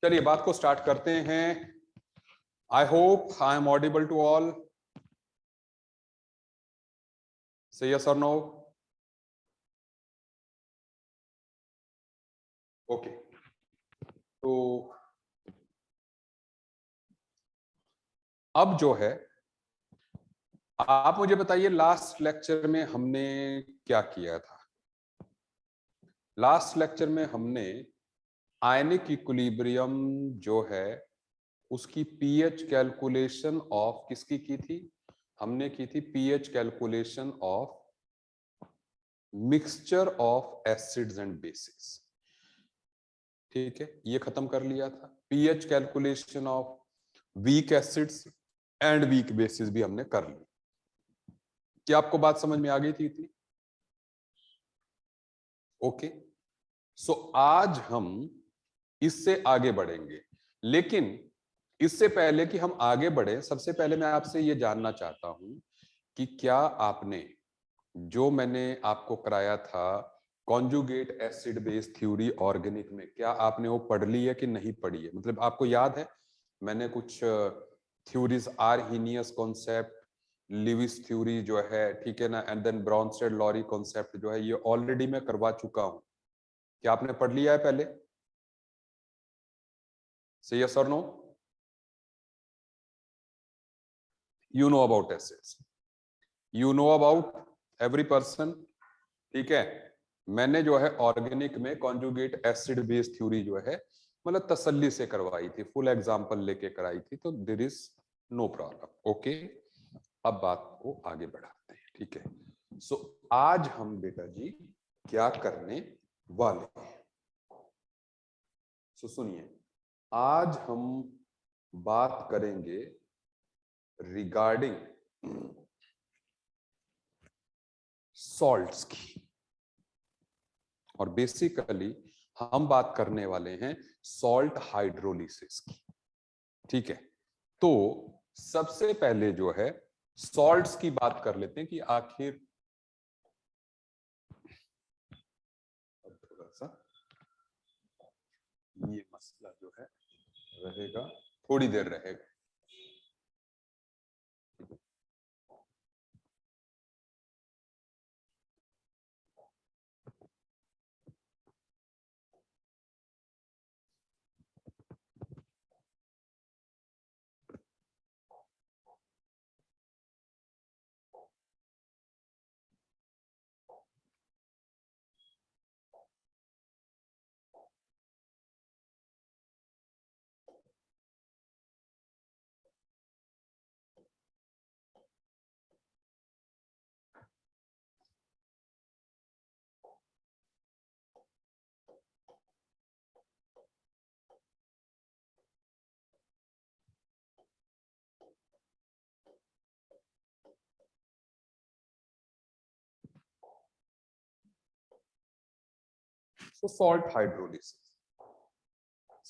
चलिए बात को स्टार्ट करते हैं। I hope I am audible to all. Say yes और नो? ओके, तो अब जो है आप मुझे बताइए लास्ट लेक्चर में हमने क्या किया था। लास्ट लेक्चर में हमने आयनिक इक्विलिब्रियम जो है उसकी पीएच कैलकुलेशन ऑफ किसकी की थी? हमने की थी pH calculation of mixture of acids and bases. ठीक है, ये खत्म कर लिया था। PH calculation of weak acids and weak bases भी हमने कर ली। क्या आपको बात समझ में आ गई थी? ओके, सो आज हम इससे आगे बढ़ेंगे, लेकिन इससे पहले कि हम आगे बढ़े, सबसे पहले मैं आपसे ये जानना चाहता हूं कि क्या आपने जो मैंने आपको कराया था conjugate acid base theory organic में, क्या आपने वो पढ़ ली है कि नहीं पढ़ी है? मतलब आपको याद है मैंने कुछ theories, Arrhenius concept, Lewis theory जो है, ठीक है ना, and then Bronsted Lowry concept जो है, ये ऑलरेडी मैं करवा चुका हूं। क्या आपने पढ़ लिया है पहले? से यस और no? You know about acids, you know about every person, ठीक है। मैंने जो है ऑर्गेनिक में कॉन्जुगेट एसिड बेस थ्योरी जो है मतलब तसल्ली से करवाई थी, फुल एग्जांपल लेके कराई थी, तो there is no problem. Okay, अब बात को आगे बढ़ाते हैं, ठीक है। सो आज हम बेटा जी क्या करने वाले हैं? सो सुनिए, आज हम बात करेंगे रिगार्डिंग सॉल्ट्स की, और बेसिकली हम बात करने वाले हैं सॉल्ट हाइड्रोलिसिस की, ठीक है। तो सबसे पहले जो है सॉल्ट्स की बात कर लेते हैं कि आखिर थोड़ा सा ये मसला जो है रहेगा, थोड़ी देर रहेगा। तो सॉल्ट हाइड्रोलिसिस,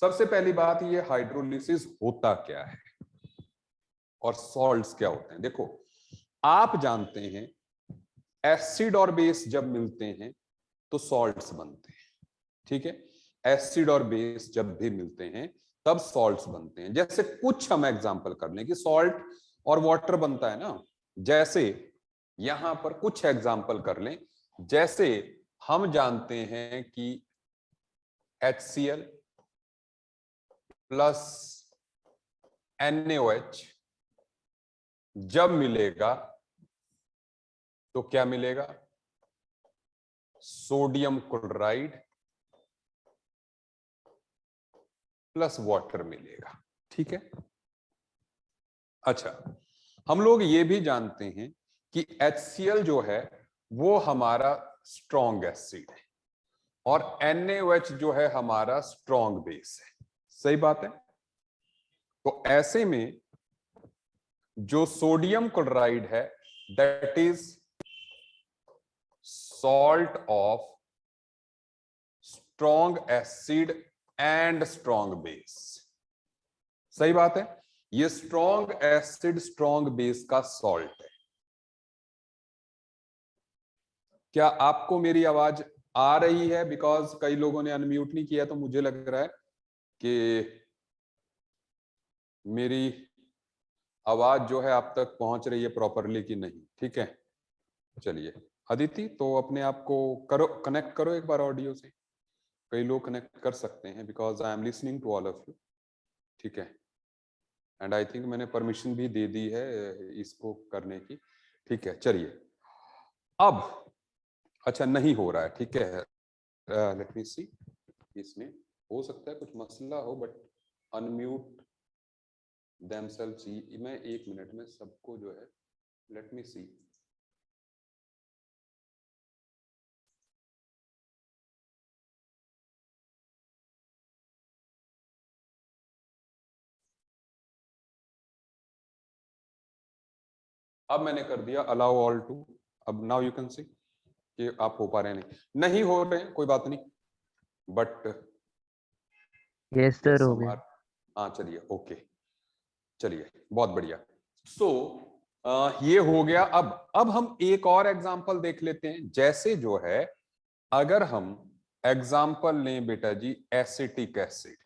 सबसे पहली बात, ये हाइड्रोलिसिस होता क्या है और सॉल्ट्स क्या होते हैं? देखो, आप जानते हैं एसिड और बेस जब मिलते हैं तो सॉल्ट्स बनते हैं, ठीक है। एसिड और बेस जब भी मिलते हैं तब सॉल्ट्स बनते हैं। जैसे कुछ हम एग्जांपल कर लें कि सॉल्ट और वाटर बनता है ना, जैसे यहां पर कुछ एग्जांपल कर लें। जैसे हम जानते हैं कि HCl प्लस NaOH जब मिलेगा तो क्या मिलेगा? सोडियम क्लोराइड प्लस वाटर मिलेगा, ठीक है। अच्छा, हम लोग ये भी जानते हैं कि HCl जो है वो हमारा स्ट्रॉन्ग एसिड है और NaOH जो है हमारा स्ट्रॉन्ग बेस है, सही बात है। तो ऐसे में जो सोडियम क्लोराइड है that is salt of strong acid and strong base, सही बात है। ये स्ट्रॉन्ग एसिड स्ट्रॉन्ग बेस का सॉल्ट है। क्या आपको मेरी आवाज आ रही है? बिकॉज कई लोगों ने अनम्यूट नहीं किया, तो मुझे लग रहा है कि मेरी आवाज जो है आप तक पहुंच रही है प्रॉपरली कि नहीं? ठीक है, चलिए अदिति, तो अपने आप को करो, कनेक्ट करो एक बार ऑडियो से। कई लोग कनेक्ट कर सकते हैं because I am listening to all of you. ठीक है, एंड आई थिंक मैंने परमिशन भी दे दी है इसको करने की। ठीक है, चलिए अब, अच्छा नहीं हो रहा है, ठीक है, लेट मी सी। इसमें हो सकता है कुछ मसला हो, बट अनम्यूट themselves, मैं 1 मिनट में सबको जो है, लेट मी सी। अब मैंने कर दिया अलाउ ऑल टू। अब नाउ यू कैन सी कि आप हो पा रहे हैं, नहीं हो रहे हैं, कोई बात नहीं, बट यस सर हो गया। हाँ चलिए, ओके, चलिए बहुत बढ़िया। सो ये हो गया। अब हम एक और एग्जांपल देख लेते हैं। जैसे जो है, अगर हम एग्जांपल लें बेटा जी, acetic acid,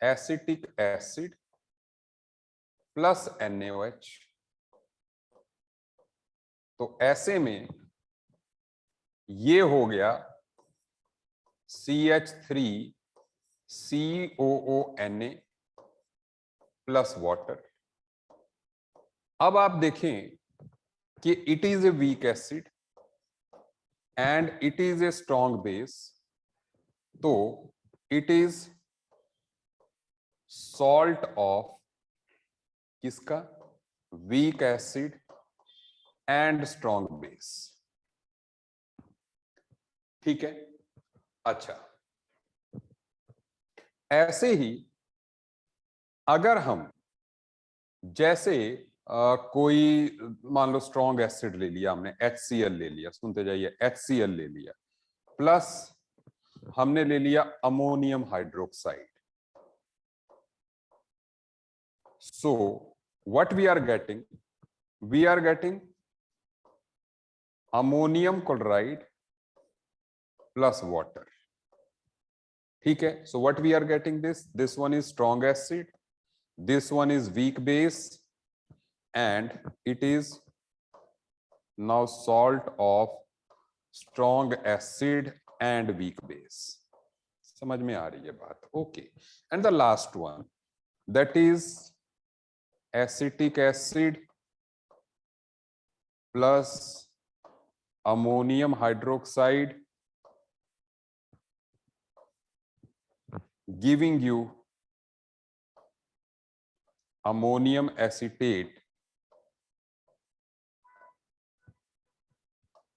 acetic acid plus NaOH, तो ऐसे में ये हो गया CH3COONA प्लस वाटर। अब आप देखें कि it is a weak acid and it is a strong base, तो इट इज सॉल्ट ऑफ किसका? Weak acid and strong base. ठीक है, अच्छा ऐसे ही अगर हम जैसे कोई मान लो स्ट्रॉन्ग एसिड ले लिया हमने, HCl ले लिया, सुनते जाइए, HCl ले लिया, प्लस हमने ले लिया ammonium hydroxide. So what we are getting? We are getting ammonium chloride plus water. ठीक है, so what we are getting, this one is strong acid, this one is weak base, and it is now salt of strong acid and weak base. समझ में आ रही है बात? Okay, and the last one, that is acetic acid plus ammonium hydroxide giving you ammonium acetate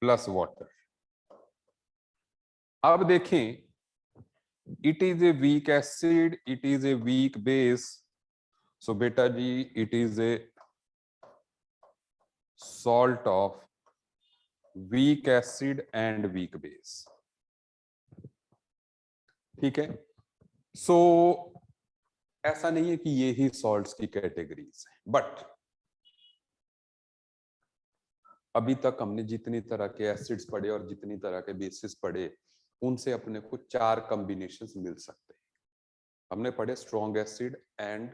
plus water. अब देखें, it is a weak acid, it is a weak base, so beta ji it is a salt of weak acid and weak base. ठीक है, सो ऐसा नहीं है कि ये ही salts की कैटेगरीज हैं, बट अभी तक हमने जितनी तरह के एसिड्स पढ़े और जितनी तरह के बेसिस पढ़े, उनसे अपने को 4 कॉम्बिनेशंस मिल सकते हैं। हमने पढ़े strong acid and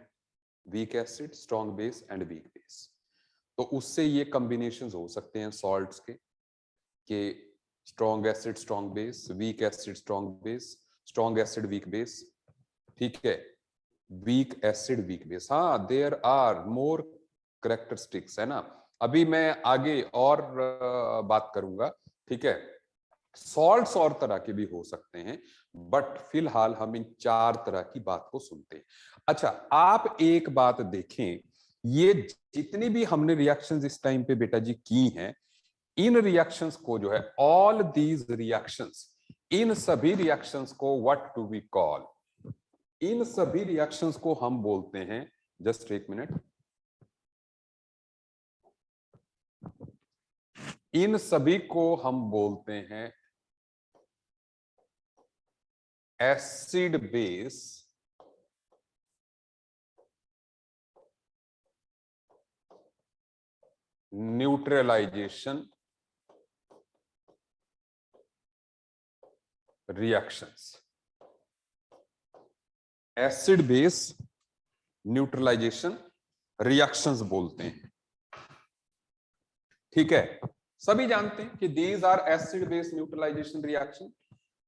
weak acid, strong base and weak base, तो उससे ये कॉम्बिनेशंस हो सकते हैं सॉल्ट्स के strong acid strong base, weak acid strong base, strong acid weak base. ठीक है, वीक एसिड वीक बेस, हाँ देयर आर मोर करेक्टरिस्टिक्स, है ना। अभी मैं आगे और बात करूंगा। ठीक है, सॉल्ट्स और तरह के भी हो सकते हैं, बट फिलहाल हम इन 4 तरह की बात को सुनते हैं। अच्छा, आप एक बात देखें, ये जितनी भी हमने रिएक्शंस इस टाइम पे बेटा जी की हैं, इन रिएक्शंस को जो है, ऑल दीज रिएक्शंस, इन सभी रिएक्शंस को व्हाट डू वी कॉल? इन सभी रिएक्शंस को हम बोलते हैं, जस्ट एक मिनट, इन सभी को हम बोलते हैं acid base neutralisation reactions. Acid base neutralisation reactions बोलते हैं। ठीक है, सभी जानते हैं कि these are acid base neutralisation reaction.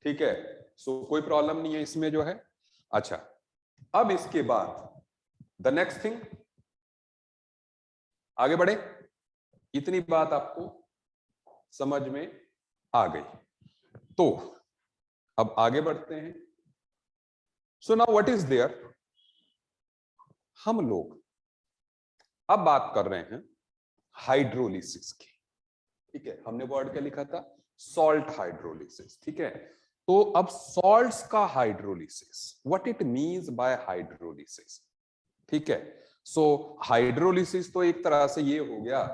ठीक है, सो कोई प्रॉब्लम नहीं है इसमें जो है। अच्छा, अब इसके बाद द नेक्स्ट थिंग, आगे बढ़े। इतनी बात आपको समझ में आ गई, तो अब आगे बढ़ते हैं। So now what is there, हम लोग अब बात कर रहे हैं हाइड्रोलिसिस की। ठीक है, हमने वर्ड क्या लिखा था, सॉल्ट हाइड्रोलिसिस। ठीक है, तो अब सॉल्ट्स का hydrolysis, what it means by hydrolysis. ठीक है, सो हाइड्रोलिसिस तो एक तरह से ये हो गया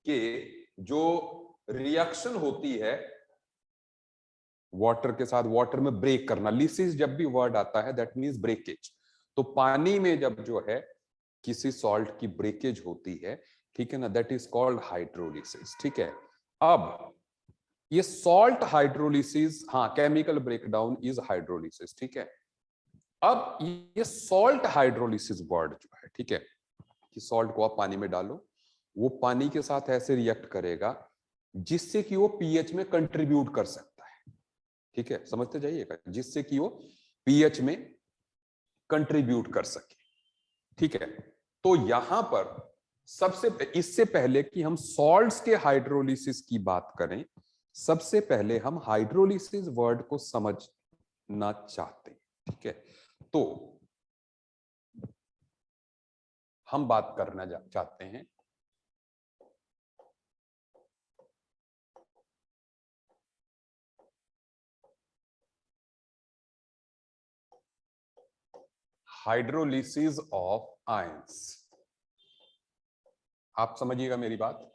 कि जो रिएक्शन होती है वाटर के साथ, वाटर में ब्रेक करना। लिसिस जब भी वर्ड आता है दैट मींस ब्रेकेज। तो पानी में जब जो है किसी सॉल्ट की ब्रेकेज होती है, ठीक है ना, दैट इज कॉल्ड हाइड्रोलिसिस। ठीक है, अब ये सॉल्ट हाइड्रोलिसिस, हाँ, केमिकल ब्रेकडाउन इज हाइड्रोलिसिस। ठीक है, अब ये सॉल्ट हाइड्रोलिसिस वर्ड जो है, ठीक है, कि सॉल्ट को आप पानी में डालो, वो पानी के साथ ऐसे रिएक्ट करेगा जिससे कि वो पीएच में कंट्रीब्यूट कर सकता है। ठीक है, समझते जाइएगा, जिससे कि वो पीएच में कंट्रीब्यूट कर सके। ठीक है, तो यहां पर सबसे, इससे पहले कि हम सॉल्ट्स के हाइड्रोलिसिस की बात करें, सबसे पहले हम हाइड्रोलिसिस वर्ड को समझना चाहते हैं। ठीक है, तो हम बात करना चाहते हैं हाइड्रोलिसिस ऑफ आयंस। आप समझिएगा मेरी बात।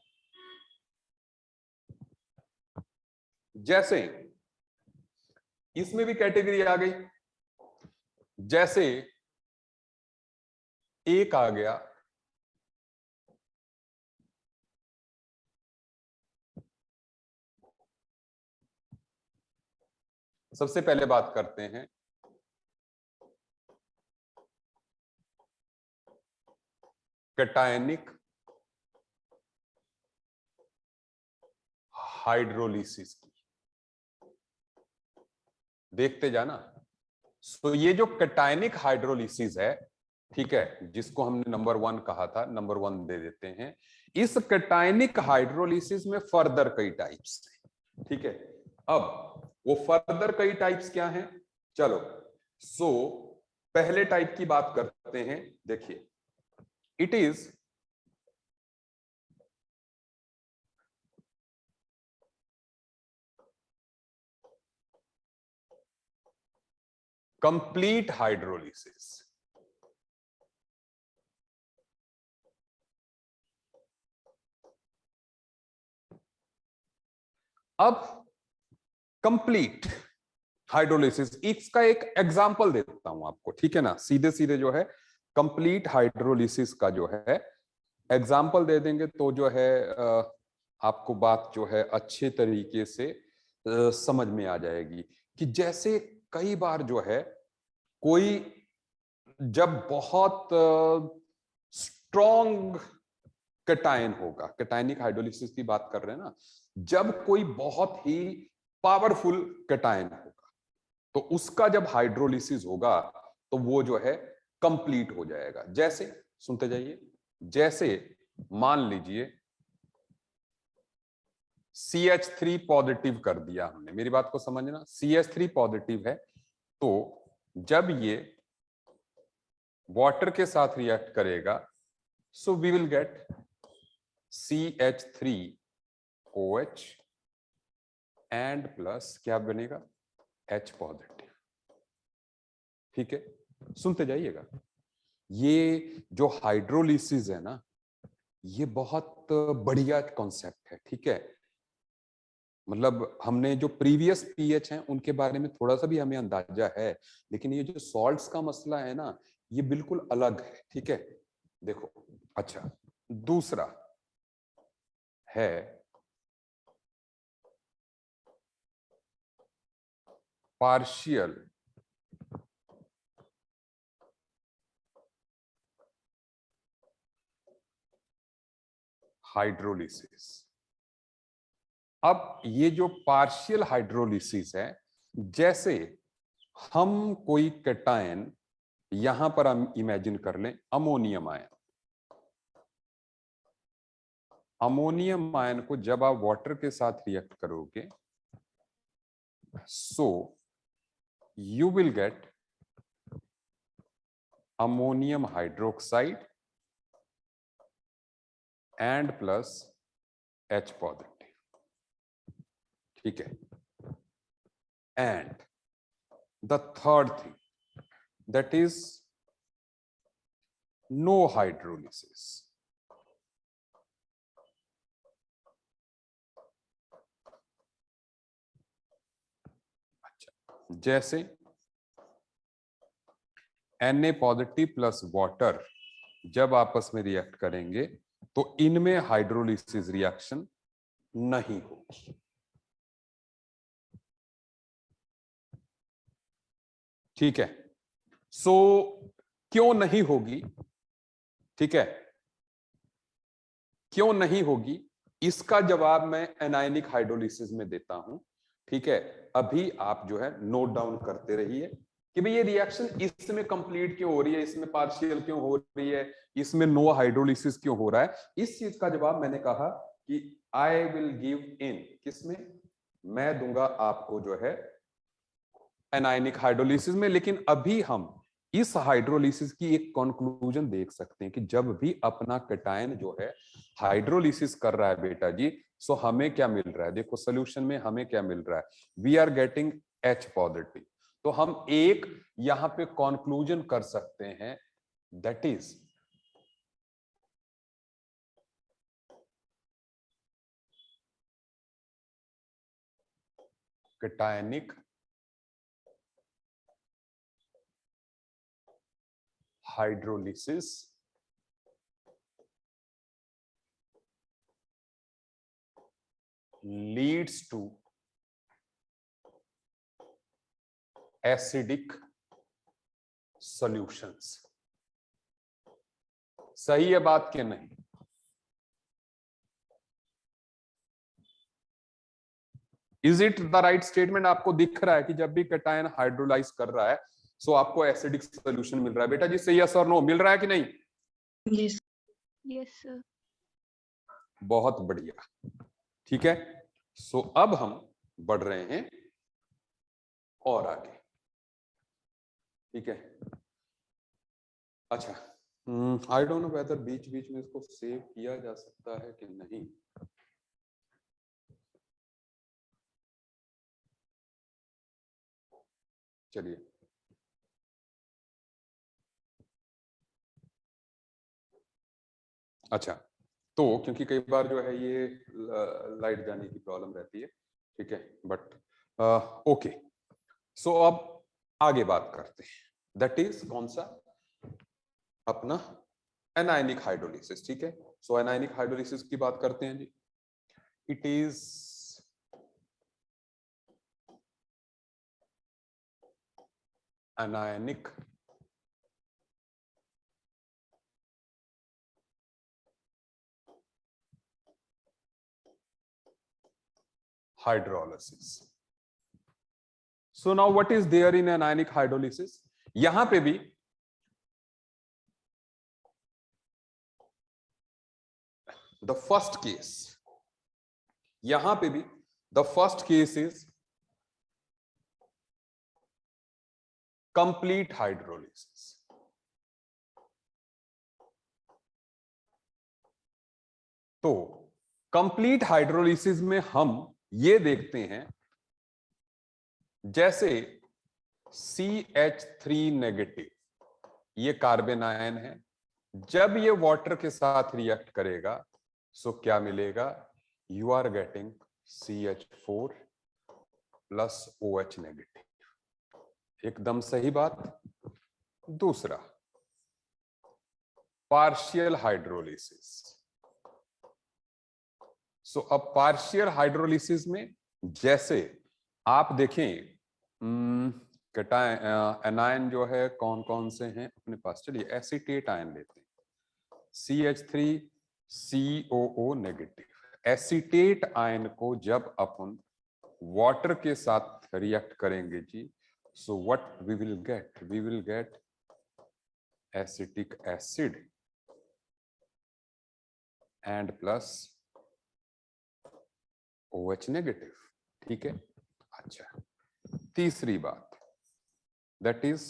जैसे इसमें भी कैटेगरी आ गई, जैसे एक आ गया सबसे पहले बात करते हैं कैटायनिक हाइड्रोलिसिस की। देखते जाना। सो ये जो कैटायनिक हाइड्रोलिसिस है, ठीक है, जिसको हमने नंबर 1 कहा था, नंबर 1 दे देते हैं। इस कैटायनिक हाइड्रोलिसिस में फर्दर कई टाइप्स हैं। ठीक है, अब वो फर्दर कई टाइप्स क्या हैं, चलो। सो पहले टाइप की बात करते हैं। देखिए, इट इज कंप्लीट हाइड्रोलिसिस। अब कंप्लीट हाइड्रोलिसिस, इसका एक एग्जांपल देता हूं आपको। ठीक है ना, सीधे सीधे जो है कंप्लीट हाइड्रोलिसिस का जो है एग्जाम्पल दे देंगे तो जो है आपको बात जो है अच्छे तरीके से समझ में आ जाएगी। कि जैसे कई बार जो है कोई जब बहुत स्ट्रॉन्ग कैटायन होगा, कैटायनिक हाइड्रोलिसिस की बात कर रहे हैं ना, जब कोई बहुत ही पावरफुल कैटायन होगा तो उसका जब हाइड्रोलिसिस होगा तो वो जो है कंप्लीट हो जाएगा। जैसे, सुनते जाइए, जैसे मान लीजिए CH3 पॉजिटिव कर दिया हमने, मेरी बात को समझना, CH3 पॉजिटिव है, तो जब ये वाटर के साथ रिएक्ट करेगा, so we will get CH3OH and plus क्या बनेगा, H पॉजिटिव। ठीक है, सुनते जाइएगा। ये जो हाइड्रोलिसिस है ना, ये बहुत बढ़िया कॉन्सेप्ट है। ठीक है, मतलब हमने जो प्रीवियस पीएच हैं उनके बारे में थोड़ा सा भी हमें अंदाजा है, लेकिन ये जो सॉल्ट्स का मसला है ना, ये बिल्कुल अलग है। ठीक है, देखो। अच्छा, दूसरा है पार्शियल हाइड्रोलिसिस। अब ये जो पार्शियल हाइड्रोलिसिस है, जैसे हम कोई कैटायन यहां पर हम इमेजिन कर लें अमोनियम आयन। अमोनियम आयन को जब आप वाटर के साथ रिएक्ट करोगे, so you will get ammonium hydroxide and plus H positive. ठीक है। And the third thing, that is no hydrolysis. अच्छा, जैसे Na पॉजिटिव प्लस वाटर जब आपस में रिएक्ट करेंगे तो इनमें हाइड्रोलिसिस रिएक्शन नहीं होगी। ठीक है। सो क्यों नहीं होगी? ठीक है, क्यों नहीं होगी इसका जवाब मैं एनायनिक हाइड्रोलिसिस में देता हूं। ठीक है, अभी आप जो है नोट डाउन करते रहिए कि भाई ये रिएक्शन इसमें कंप्लीट क्यों हो रही है, इसमें पार्शियल क्यों हो रही है, इसमें नो हाइड्रोलिसिस क्यों हो रहा है। इस चीज का जवाब मैंने कहा कि आई विल गिव इन किसमें, मैं दूंगा आपको जो है एनायनिक हाइड्रोलिसिस में। लेकिन अभी हम इस हाइड्रोलिसिस की एक कंक्लूजन देख सकते हैं कि जब भी अपना कैटायन जो है हाइड्रोलिसिस कर रहा है बेटा जी, सो हमें क्या मिल रहा है? देखो सोल्यूशन में हमें क्या मिल रहा है, we are getting H positive. तो हम एक यहां पे कंक्लूजन कर सकते हैं, that is cationic hydrolysis leads to acidic solutions। सही है बात कि नहीं? Is it the right statement? आपको दिख रहा है कि जब भी कैटायन हाइड्रोलाइज कर रहा है सो आपको एसिडिक सॉल्यूशन मिल रहा है बेटा जी, से यस और नो मिल रहा है कि नहीं? Yes yes sir. बहुत बढ़िया। ठीक है, सो अब हम बढ़ रहे हैं और आगे। ठीक है, अच्छा, आई डोंट नो वेदर बीच बीच में इसको सेव किया जा सकता है कि नहीं। चलिए, अच्छा, तो क्योंकि कई बार जो है ये लाइट जाने की प्रॉब्लम रहती है। ठीक है, बट ओके, सो अब आगे बात करते हैं, दैट इज कौन सा, अपना एनायनिक हाइड्रोलिसिस। ठीक है, सो एनायनिक हाइड्रोलिसिस की बात करते हैं जी। It is anionic hydrolysis। So now what is there in anionic hydrolysis? यहां पे भी the first case, यहां पे भी the first case is complete hydrolysis। तो कंप्लीट हाइड्रोलिसिस में हम ये देखते हैं, जैसे CH3 नेगेटिव ये कार्बन आयन है, जब ये वाटर के साथ रिएक्ट करेगा सो क्या मिलेगा, you are getting CH4 plus OH negative. एकदम सही बात। दूसरा, पार्शियल हाइड्रोलिसिस। सो अब पार्शियल हाइड्रोलिसिस में जैसे आप देखें एनायन जो है कौन कौन से हैं अपने पास, चलिए एसीटेट आयन लेते हैं, CH3 COO negative. Acetate ion को जब अपन वाटर के साथ रिएक्ट करेंगे जी, so what we will get acetic acid and plus OH negative. ठीक है। अच्छा, तीसरी बात, दैट इज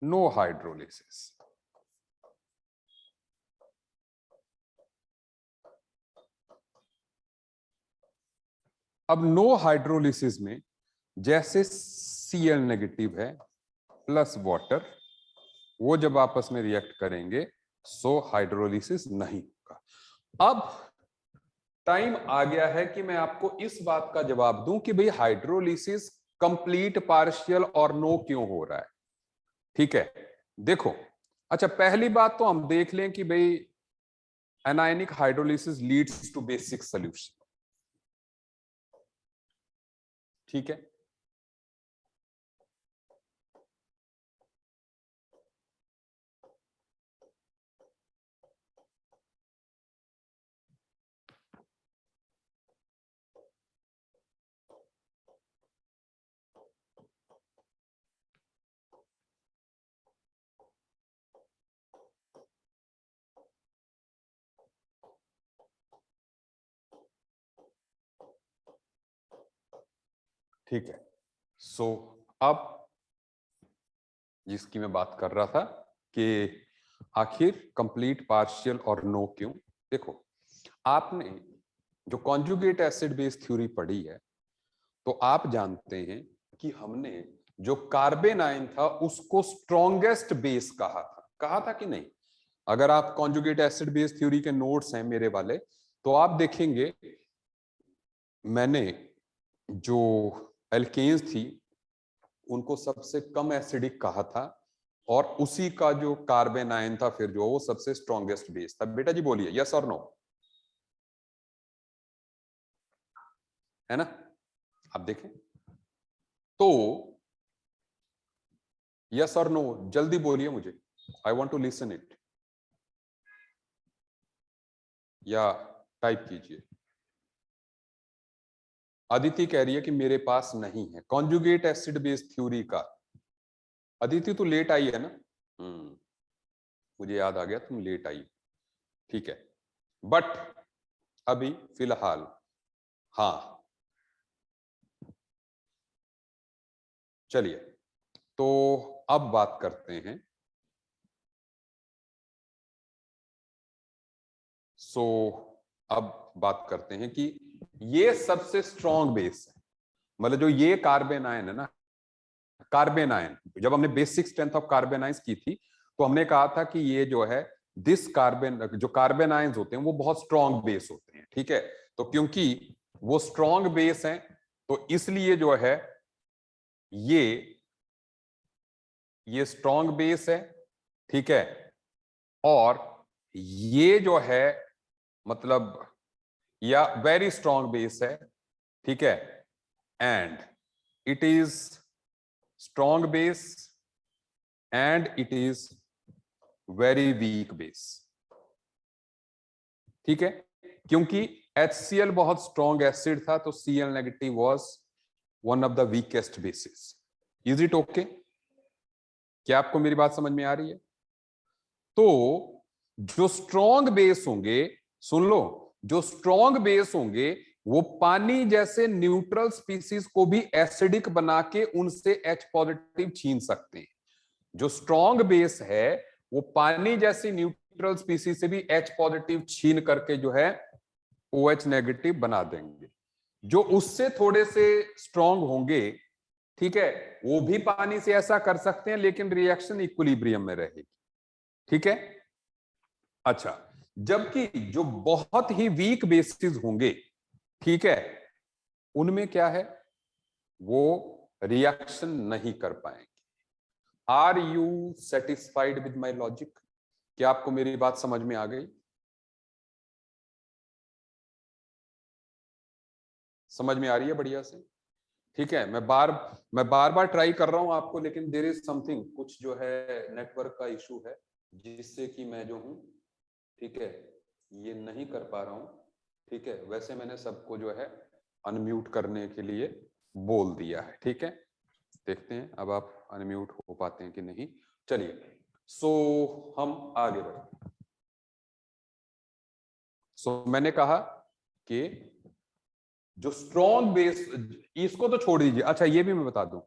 नो हाइड्रोलिसिस। अब नो हाइड्रोलिसिस में जैसे Cl नेगेटिव है प्लस वाटर, वो जब आपस में रिएक्ट करेंगे सो हाइड्रोलिसिस नहीं होगा। अब टाइम आ गया है कि मैं आपको इस बात का जवाब दूं कि भाई हाइड्रोलिसिस कंप्लीट, पार्शियल और नो क्यों हो रहा है। ठीक है, देखो। अच्छा, पहली बात तो हम देख लें कि भाई anionic hydrolysis leads to basic solution. ठीक है, ठीक है। सो अब जिसकी मैं बात कर रहा था कि आखिर कंप्लीट, पार्शियल और नो क्यों। देखो, आपने जो कॉन्जुगेट एसिड बेस थ्योरी पढ़ी है, तो आप जानते हैं कि हमने जो कार्बन आयन था उसको स्ट्रॉन्गेस्ट बेस कहा था कि नहीं। अगर आप कॉन्जुगेट एसिड बेस थ्योरी के नोट्स हैं मेरे वाले, तो आप देखेंगे मैंने जो एल्केन्स थी उनको सबसे कम एसिडिक कहा था, और उसी का जो कार्बन आयन था फिर जो वो सबसे स्ट्रॉन्गेस्ट बेस था। बेटा जी बोलिए यस और नो, है ना। आप देखें तो यस और नो जल्दी बोलिए मुझे, I want to listen it, या टाइप कीजिए। अदिति कह रही है कि मेरे पास नहीं है कॉन्जुगेट एसिड बेस थ्योरी का। अदिति तू लेट आई है ना। मुझे याद आ गया तुम लेट आई। ठीक है, बट अभी फिलहाल हाँ। चलिए, तो अब बात करते हैं। सो अब बात करते हैं कि ये सबसे स्ट्रॉन्ग बेस है, मतलब जो ये कार्बन आयन है ना, कार्बन आयन, जब हमने basic strength of carbon ions की थी तो हमने कहा था कि ये जो है दिस कार्बन, जो कार्बन आयंस होते हैं वो बहुत स्ट्रॉन्ग बेस होते हैं। ठीक है, तो क्योंकि वो स्ट्रॉन्ग बेस हैं तो इसलिए जो है ये स्ट्रॉन्ग बेस है। ठीक है, और ये जो है मतलब या वेरी स्ट्रॉन्ग बेस है। ठीक है, and it is strong base and it is very weak base. ठीक है, क्योंकि HCl बहुत स्ट्रॉन्ग एसिड था तो Cl negative was one of the weakest basis. Is it okay? क्या आपको मेरी बात समझ में आ रही है? तो जो स्ट्रॉन्ग बेस होंगे, सुन लो, जो स्ट्रॉन्ग बेस होंगे वो पानी जैसे न्यूट्रल स्पीसीज को भी एसिडिक बना के उनसे H पॉजिटिव छीन सकते हैं। जो स्ट्रॉन्ग बेस है वो पानी जैसी न्यूट्रल स्पीसीज से भी H पॉजिटिव छीन करके जो है OH नेगेटिव बना देंगे। जो उससे थोड़े से स्ट्रॉन्ग होंगे, ठीक है, वो भी पानी से ऐसा कर सकते हैं लेकिन रिएक्शन इक्विलिब्रियम में रहेगी। ठीक है, अच्छा, जबकि जो बहुत ही वीक बेसिस होंगे, ठीक है, उनमें क्या है, वो रिएक्शन नहीं कर पाएंगे। Are you satisfied with my logic? क्या आपको मेरी बात समझ में आ गई? समझ में आ रही है बढ़िया से? ठीक है, मैं बार बार ट्राई कर रहा हूं आपको, लेकिन देयर इज समथिंग, कुछ जो है नेटवर्क का इशू है जिससे कि मैं जो हूं ठीक है, ये नहीं कर पा रहा हूं। ठीक है, वैसे मैंने सबको जो है अनम्यूट करने के लिए बोल दिया है। ठीक है, देखते हैं अब आप अनम्यूट हो पाते हैं कि नहीं। चलिए, सो हम आगे बढ़े। सो मैंने कहा कि जो स्ट्रॉन्ग बेस, इसको तो छोड़ दीजिए। अच्छा, ये भी मैं बता दूं,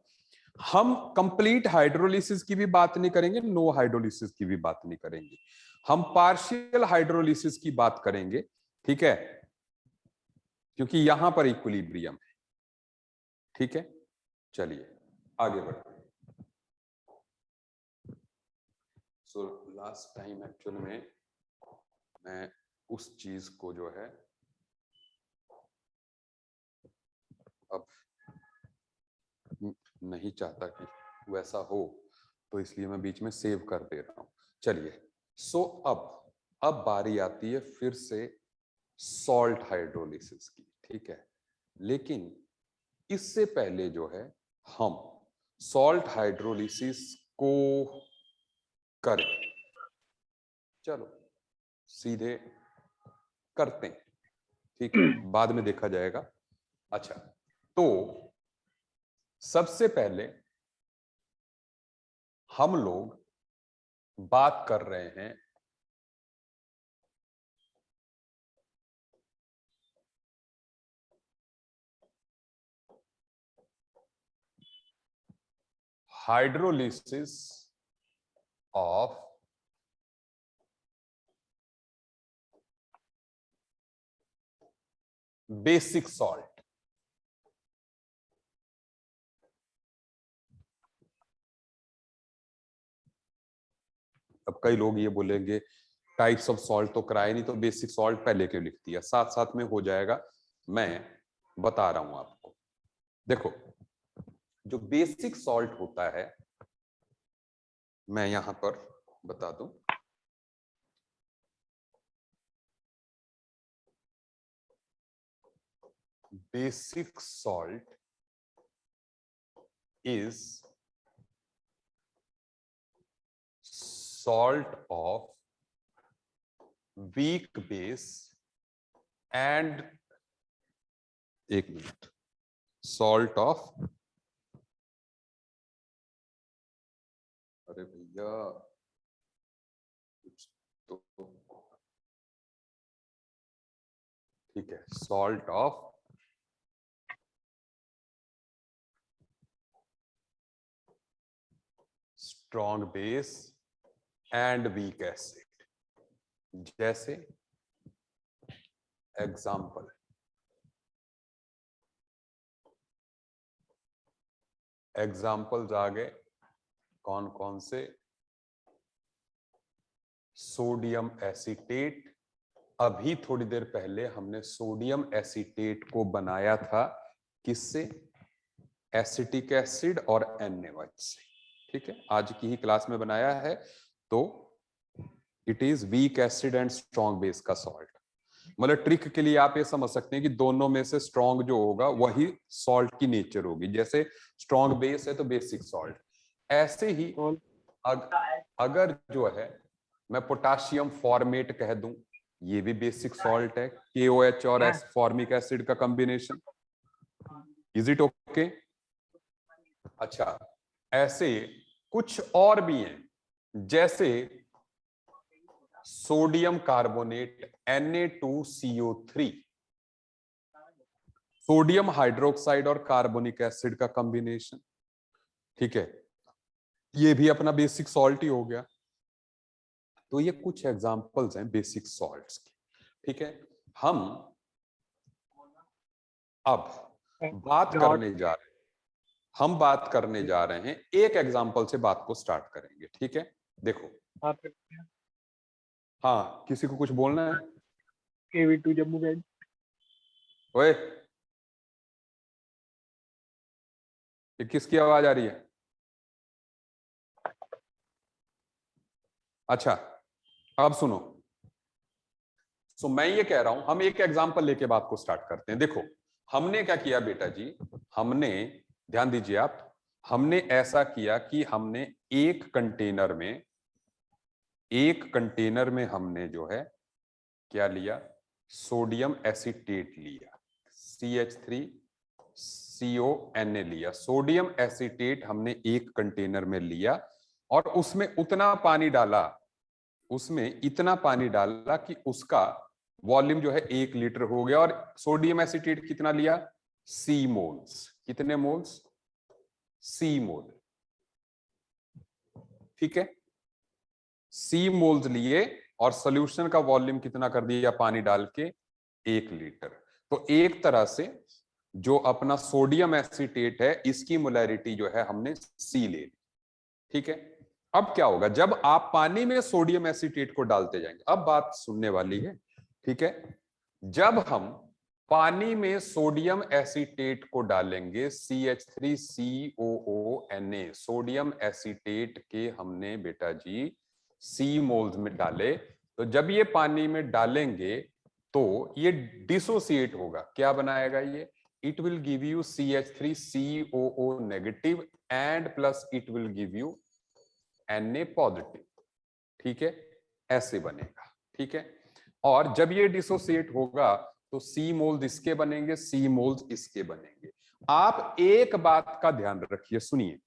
हम कंप्लीट हाइड्रोलिसिस की भी बात नहीं करेंगे, नो हाइड्रोलिसिस की भी बात नहीं करेंगे, हम पार्शियल हाइड्रोलिसिस की बात करेंगे। ठीक है, क्योंकि यहां पर इक्विलिब्रियम है। ठीक है, चलिए आगे बढ़ते हैं। सो लास्ट टाइम एक्चुअल में मैं उस चीज को जो है अब नहीं चाहता कि वैसा हो, तो इसलिए मैं बीच में सेव कर दे रहा हूं। चलिए, सो अब बारी आती है फिर से सॉल्ट हाइड्रोलिसिस की। ठीक है, लेकिन इससे पहले जो है हम सॉल्ट हाइड्रोलिसिस को करें। चलो सीधे करते हैं। ठीक है, बाद में देखा जाएगा। अच्छा, तो सबसे पहले हम लोग बात कर रहे हैं हाइड्रोलिसिस ऑफ बेसिक सॉल्ट। अब कई लोग ये बोलेंगे टाइप्स ऑफ सॉल्ट तो कराए नहीं, तो बेसिक सॉल्ट पहले क्यों लिख दिया? साथ साथ में हो जाएगा, मैं बता रहा हूं आपको। देखो, जो बेसिक सॉल्ट होता है, मैं यहां पर बता दूं, basic salt is salt of weak base and एक मिनट, salt of, अरे भैया कुछ तो, ठीक है, salt of strong base and weak acid। जैसे एग्जाम्पल, एग्जाम्पल्स आ गए कौन कौन से? सोडियम एसीटेट, अभी थोड़ी देर पहले हमने सोडियम एसीटेट को बनाया था किससे? एसिटिक एसिड और NaOH से। ठीक है, आज की ही क्लास में बनाया है। तो it is weak acid and strong base का सॉल्ट। मतलब ट्रिक के लिए आप ये समझ सकते हैं कि दोनों में से स्ट्रॉन्ग जो होगा वही सॉल्ट की नेचर होगी। जैसे स्ट्रॉन्ग बेस है तो बेसिक सॉल्ट, ऐसे ही अगर जो है मैं पोटाशियम फॉर्मेट कह दूं, ये भी बेसिक सॉल्ट है, KOH और फॉर्मिक एसिड का कॉम्बिनेशन। Is it okay? अच्छा, ऐसे कुछ और भी हैं, जैसे sodium carbonate Na2CO3, sodium hydroxide और कार्बोनिक एसिड का कॉम्बिनेशन। ठीक है, ये भी अपना बेसिक सॉल्ट ही हो गया। तो ये कुछ एग्जांपल्स हैं बेसिक सॉल्ट्स की। ठीक है, हम अब बात करने जा रहे हैं, हम बात करने जा रहे हैं, एक एग्जांपल से बात को स्टार्ट करेंगे। ठीक है, देखो, हाँ किसी को कुछ बोलना है? KV2 Jammu band. ओए, ये किसकी आवाज आ रही है? अच्छा, अब सुनो। सो मैं ये कह रहा हूं, हम एक एग्जांपल लेके बात को स्टार्ट करते हैं। देखो, हमने क्या किया बेटा जी, हमने, ध्यान दीजिए आप, हमने ऐसा किया कि हमने एक कंटेनर में हमने जो है क्या लिया, सोडियम एसीटेट लिया, CH3CONA लिया। सोडियम एसीटेट हमने एक कंटेनर में लिया और उसमें उतना पानी डाला, उसमें इतना पानी डाला कि उसका वॉल्यूम जो है 1 लीटर हो गया। और सोडियम एसीटेट कितना लिया, C मोल्स। कितने मोल्स, C मोल। ठीक है, C मोल्स लिए और सोल्यूशन का वॉल्यूम कितना कर दिया पानी डाल के, 1 लीटर। तो एक तरह से जो अपना सोडियम एसीटेट है इसकी मोलैरिटी जो है हमने C ले ली। ठीक है, अब क्या होगा जब आप पानी में सोडियम एसीटेट को डालते जाएंगे, अब बात सुनने वाली है। ठीक है, जब हम पानी में सोडियम एसीटेट को डालेंगे, CH3COONA, सोडियम एसीटेट के हमने बेटा जी C मोल्स में डाले, तो जब ये पानी में डालेंगे तो ये डिसोसिएट होगा। क्या बनाएगा ये, it will give you CH3COO negative and plus it will give you Na positive. ठीक है, ऐसे बनेगा। ठीक है, और जब ये डिसोसिएट होगा तो C मोल्स इसके बनेंगे, C मोल्स इसके बनेंगे। आप एक बात का ध्यान रखिए, सुनिए,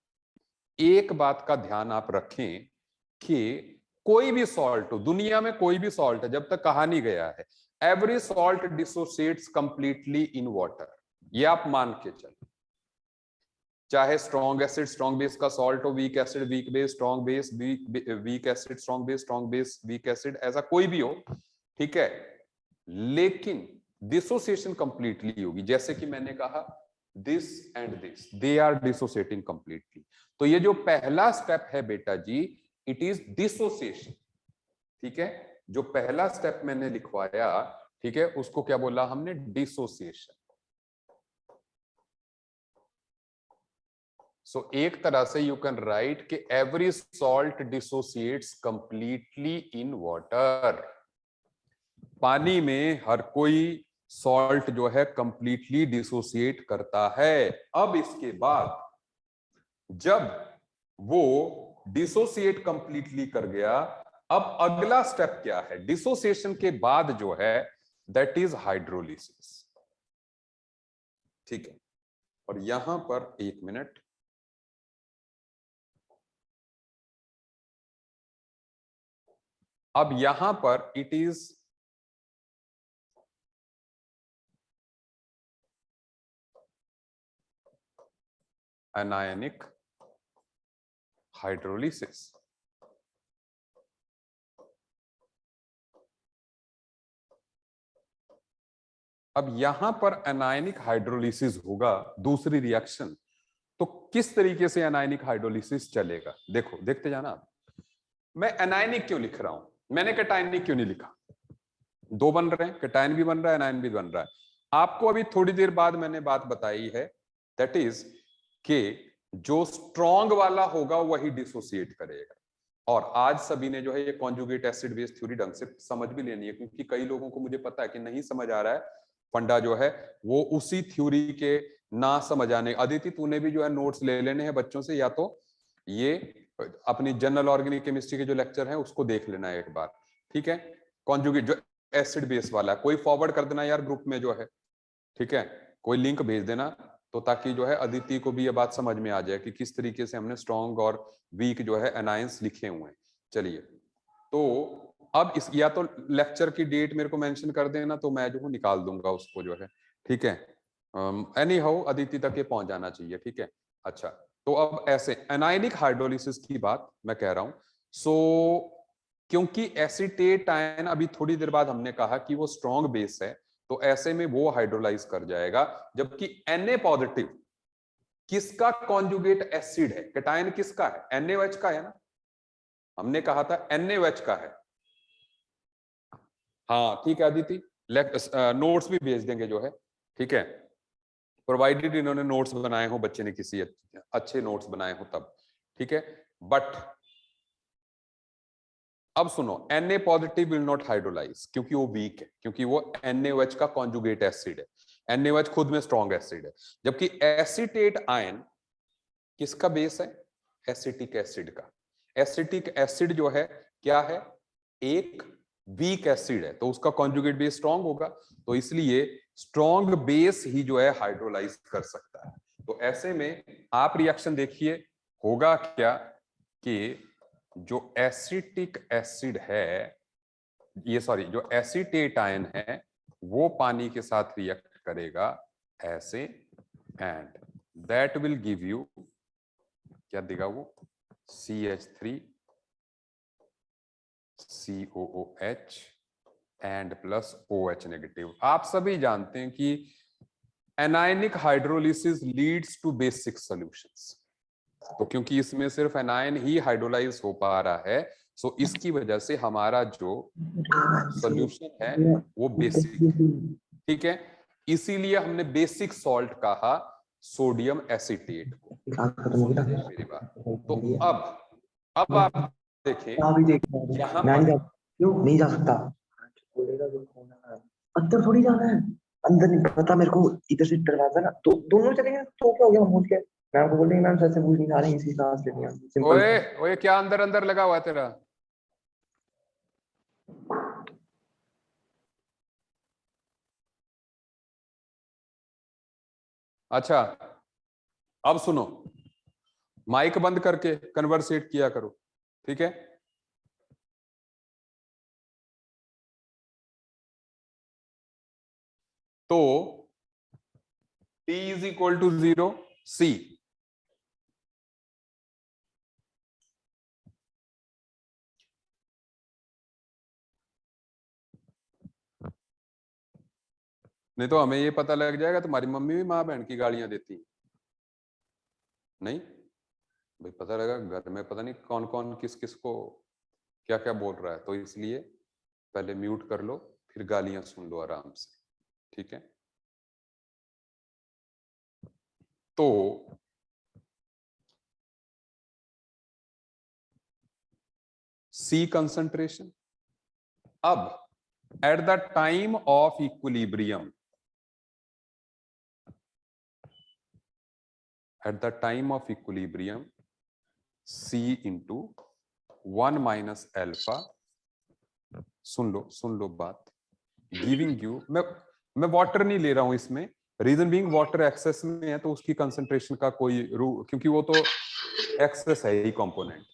एक बात का ध्यान आप रखें कि कोई भी सॉल्ट हो दुनिया में, कोई भी सॉल्ट है, जब तक कहा नहीं गया है every salt dissociates completely in water, ये आप मान के चलो। चाहे स्ट्रॉन्ग एसिड स्ट्रॉन्ग बेस का सॉल्ट हो, weak acid weak base strong base, weak acid strong base weak acid, ऐसा कोई भी हो। ठीक है, लेकिन डिसोसिएशन कंप्लीटली होगी। जैसे कि मैंने कहा this and this, they are dissociating completely. तो ये जो पहला स्टेप है बेटा जी, इट इज डिसोसिएशन। ठीक है, जो पहला स्टेप मैंने लिखवाया, ठीक है, उसको क्या बोला हमने, डिसोसिएशन। सो एक तरह से यू कैन राइट कि every salt dissociates completely in water. पानी में हर कोई सॉल्ट जो है कंप्लीटली डिसोसिएट करता है। अब इसके बाद जब वो डिसोसिएट कंप्लीटली कर गया, अब अगला स्टेप क्या है डिसोसिएशन के बाद जो है, दैट इज हाइड्रोलिसिस। ठीक है, और यहां पर एक मिनट, अब यहां पर इट इज एनायनिक हाइड्रोलिसिस। अब यहां पर एनायनिक हाइड्रोलिसिस होगा, दूसरी रिएक्शन। तो किस तरीके से एनायनिक हाइड्रोलिसिस चलेगा, देखो देखते जाना आप। मैं एनायनिक क्यों लिख रहा हूं, मैंने कैटायनिक क्यों नहीं लिखा, दो बन रहे हैं, कैटायन भी बन रहा है एनायन भी बन रहा है। आपको अभी थोड़ी देर बाद मैंने बात बताई है, दैट इज कि जो स्ट्रॉन्ग वाला होगा वही डिसोसिएट करेगा। और आज सभी ने जो है ये कॉन्जुगेट एसिड बेस थ्योरी ढंग से समझ भी लेनी है, क्योंकि कई लोगों को मुझे पता है कि नहीं समझ आ रहा है फंडा जो है वो उसी थ्योरी के ना समझ आने। अदिति तूने भी जो है नोट्स ले लेने हैं बच्चों से, या तो ये अपनी जनरल ऑर्गेनिक केमिस्ट्री के जो लेक्चर है उसको देख लेना है एक बार। ठीक है, कॉन्जुगेट जो एसिड बेस वाला है, कोई फॉरवर्ड कर देना यार ग्रुप में जो है। ठीक है, कोई लिंक भेज देना, तो ताकि जो है अदिति को भी ये बात समझ में आ जाए कि किस तरीके से हमने स्ट्रॉन्ग और वीक जो है एनायंस लिखे हुए हैं। चलिए, तो अब इस या तो लेक्चर की डेट मेरे को मेंशन कर देना, तो मैं जो हूँ निकाल दूंगा उसको जो है। ठीक है, एनी हाउ अदिति तक ये पहुंच जाना चाहिए। ठीक है, अच्छा, तो अब ऐसे एनायनिक हाइड्रोलिसिस की बात मैं कह रहा हूं। सो क्योंकि एसीटेट आयन अभी थोड़ी देर बाद हमने कहा कि वो स्ट्रॉन्ग बेस है, तो ऐसे में वो हाइड्रोलाइज कर जाएगा। जबकि Na पॉजिटिव किसका कॉन्जुगेट एसिड है, कैटायन किसका है, NaOH का है ना, हमने कहा था NaOH का है। हाँ ठीक है अदिति, नोट्स भी भेज देंगे जो है। ठीक है, प्रोवाइडेड इन्होंने नोट्स बनाए हो, बच्चे ने किसी अच्छे नोट्स बनाए हो तब। ठीक है, बट अब सुनो, Na positive will not hydrolyse क्योंकि वो वीक है, क्योंकि वो NaOH का कॉन्जुगेट एसिड है। NaOH खुद में स्ट्रॉन्ग एसिड है। जबकि एसीटेट आयन किसका बेस है, एसिटिक एसिड का। एसिटिक एसिड जो है क्या है, एक वीक एसिड है तो उसका कॉन्जुगेट बेस स्ट्रॉन्ग होगा, तो इसलिए स्ट्रॉन्ग बेस ही जो है हाइड्रोलाइज कर सकता है। तो ऐसे में आप रिएक्शन देखिए, होगा क्या कि जो एसिटिक एसिड है, ये सॉरी जो एसीटेट आयन है वो पानी के साथ रिएक्ट करेगा ऐसे, and that will give you, क्या देगा वो, CH3 COOH and plus OH negative. आप सभी जानते हैं कि anionic hydrolysis leads to basic solutions, तो क्योंकि इसमें सिर्फ एनायन ही हाइड्रोलाइज हो पा रहा है, सो इसकी वजह से हमारा जो सॉल्यूशन है वो बेसिक है, ठीक है। इसीलिए हमने बेसिक सॉल्ट कहा सोडियम एसीटेट को। समझे मेरी बात? तो अब आप देखें यहाँ पर, क्यों नहीं जा सकता? अंदर थोड़ी जाना है, अंदर नहीं पता मेरे को, इधर से दरवाजा ना, तो दोनों चलेंगे तो क्या हो गया, हम के मैम को बोलेंगे मैम सर से पूछ नहीं आ रही, इसी सांस लेनी है, सिंपल। ओए ओए क्या अंदर अंदर लगा हुआ है तेरा? अच्छा अब सुनो, माइक बंद करके कन्वर्सेट किया करो, ठीक है। तो T is equal to 0, C नहीं तो हमें ये पता लग जाएगा तुम्हारी मम्मी भी माँ बहन की गालियां देती नहीं भाई, पता लगा घर में पता नहीं कौन कौन किस किस को क्या क्या बोल रहा है, तो इसलिए पहले म्यूट कर लो फिर गालियां सुन लो आराम से, ठीक है। तो C कंसंट्रेशन, अब at the time of equilibrium, at the time of equilibrium C into 1 minus alpha, सुन लो बात, गिविंग यू, मैं वाटर नहीं ले रहा हूं इसमें, रीजन बीइंग वाटर एक्सेस में है तो उसकी कंसंट्रेशन का कोई क्योंकि वो तो एक्सेस है ही कंपोनेंट,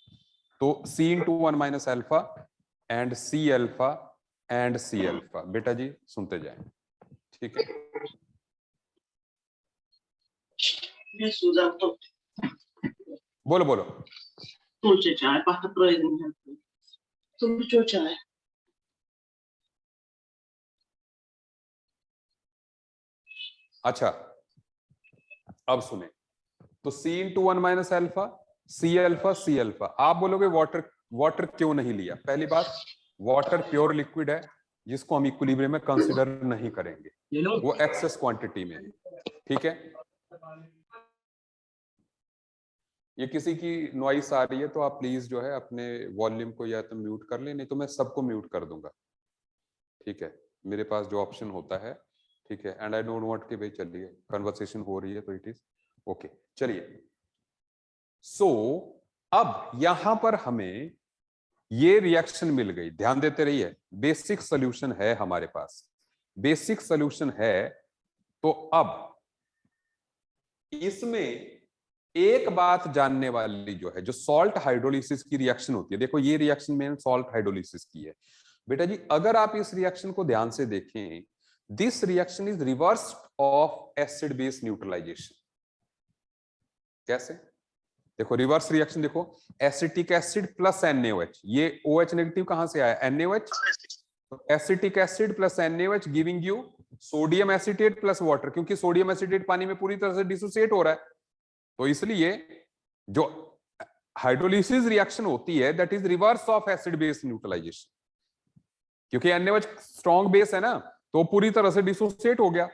तो C into 1 minus alpha and C alpha and C alpha, बेटा जी सुनते जाएं, ठीक है। बोलो बोलो। अच्छा अब सुने, तो C into 1 minus alpha, C alpha, C alpha, आप बोलोगे वाटर क्यों नहीं लिया? पहली बात, वाटर प्योर लिक्विड है जिसको हम इक्विलिब्रियम में कंसीडर नहीं करेंगे, वो एक्सेस क्वांटिटी में है, ठीक है। ये किसी की नॉइस आ रही है तो आप प्लीज जो है अपने वॉल्यूम को या तो म्यूट कर ले, नहीं तो मैं सबको म्यूट कर दूंगा, ठीक है। मेरे पास जो ऑप्शन होता है, ठीक है, एंड आई डोंट वांट कि भाई चलिए कन्वर्सेशन हो रही है तो इट इज ओके, चलिए। सो अब यहां पर हमें ये रिएक्शन मिल गई, ध्यान देते रहिए, बेसिक सॉल्यूशन है हमारे पास, बेसिक सॉल्यूशन है। तो अब इसमें एक बात जानने वाली जो है, जो सॉल्ट हाइड्रोलिसिस की रिएक्शन होती है, देखो ये रिएक्शन में सॉल्ट हाइड्रोलिसिस की है बेटा जी, अगर आप इस रिएक्शन को ध्यान से देखें, this reaction is reverse of acid base neutralisation. कैसे? देखो रिवर्स रिएक्शन देखो, एसिटिक एसिड प्लस NaOH, ये OH नेगेटिव कहां से आया? NaOH, तो acetic acid plus NaOH giving you sodium acetate plus water, क्योंकि सोडियम एसीटेट पानी में पूरी तरह से डिसोसिएट हो रहा है, तो इसलिए जो हाइड्रोलिसिस रिएक्शन होती है that is reverse of acid base neutralisation, क्योंकि NaOH स्ट्रॉन्ग बेस है ना, तो पूरी तरह से डिसोसिएट हो गया,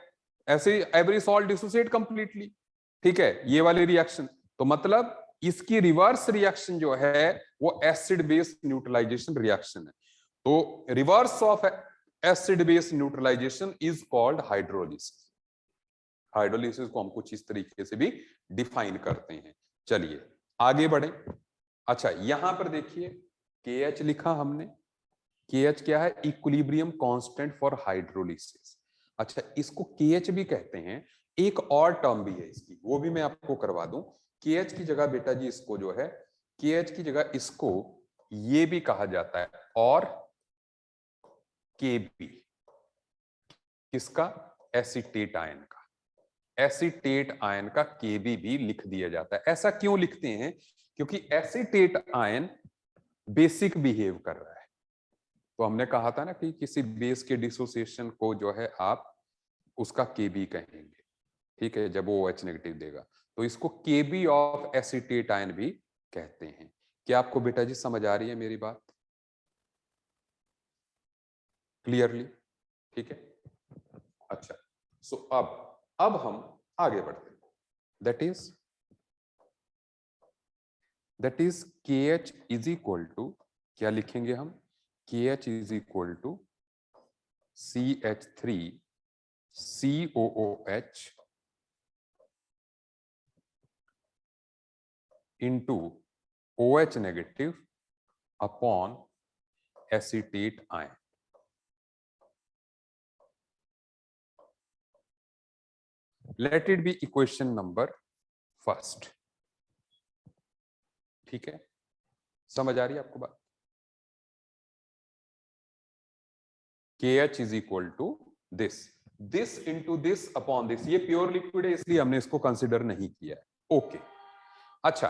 ऐसे एवरी सॉल्ट डिसोसिएट कंप्लीटली, ठीक है, ये वाली रिएक्शन। तो मतलब इसकी रिवर्स रिएक्शन जो है वो एसिड बेस न्यूट्रलाइजेशन रिएक्शन है, तो reverse of acid base neutralisation is called hydrolysis. Hydrolysis को हम कुछ इस तरीके से भी डिफाइन करते हैं। चलिए आगे बढ़े। अच्छा यहां पर देखिए KH लिखा हमने, KH क्या है? Equilibrium constant for hydrolysis. अच्छा, इसको KH भी कहते हैं। एक और टर्म भी है इसकी, वो भी मैं आपको करवा दूं। KH की जगह बेटा जी इसको जो है, KH की जगह इसको ये भी कहा जाता है, और KB किसका? एसीटेट आयन का। एसीटेट आयन का KB भी लिख दिया जाता है। ऐसा क्यों लिखते हैं? क्योंकि एसीटेट आयन बेसिक बिहेव कर रहा है। तो हमने कहा था ना कि किसी बेस के डिसोसिएशन को जो है आप उसका KB कहेंगे, ठीक है, जब वो OH नेगेटिव देगा। तो इसको KB ऑफ एसीटेट आयन भी कहते हैं। क्या आपको बेटा जी समझ आ रही है मेरी बात क्लियरली? ठीक है, अच्छा। सो अब हम आगे बढ़ते हैं। That is KH is equal to, क्या लिखेंगे हम? KH is equal to CH3 COOH into OH negative upon acetate ion. Let it be equation number first. ठीक है, समझ आ रही है आपको बात? KH is equal to this into this upon this. ये प्योर लिक्विड है इसलिए हमने इसको कंसिडर नहीं किया है। ओके, अच्छा,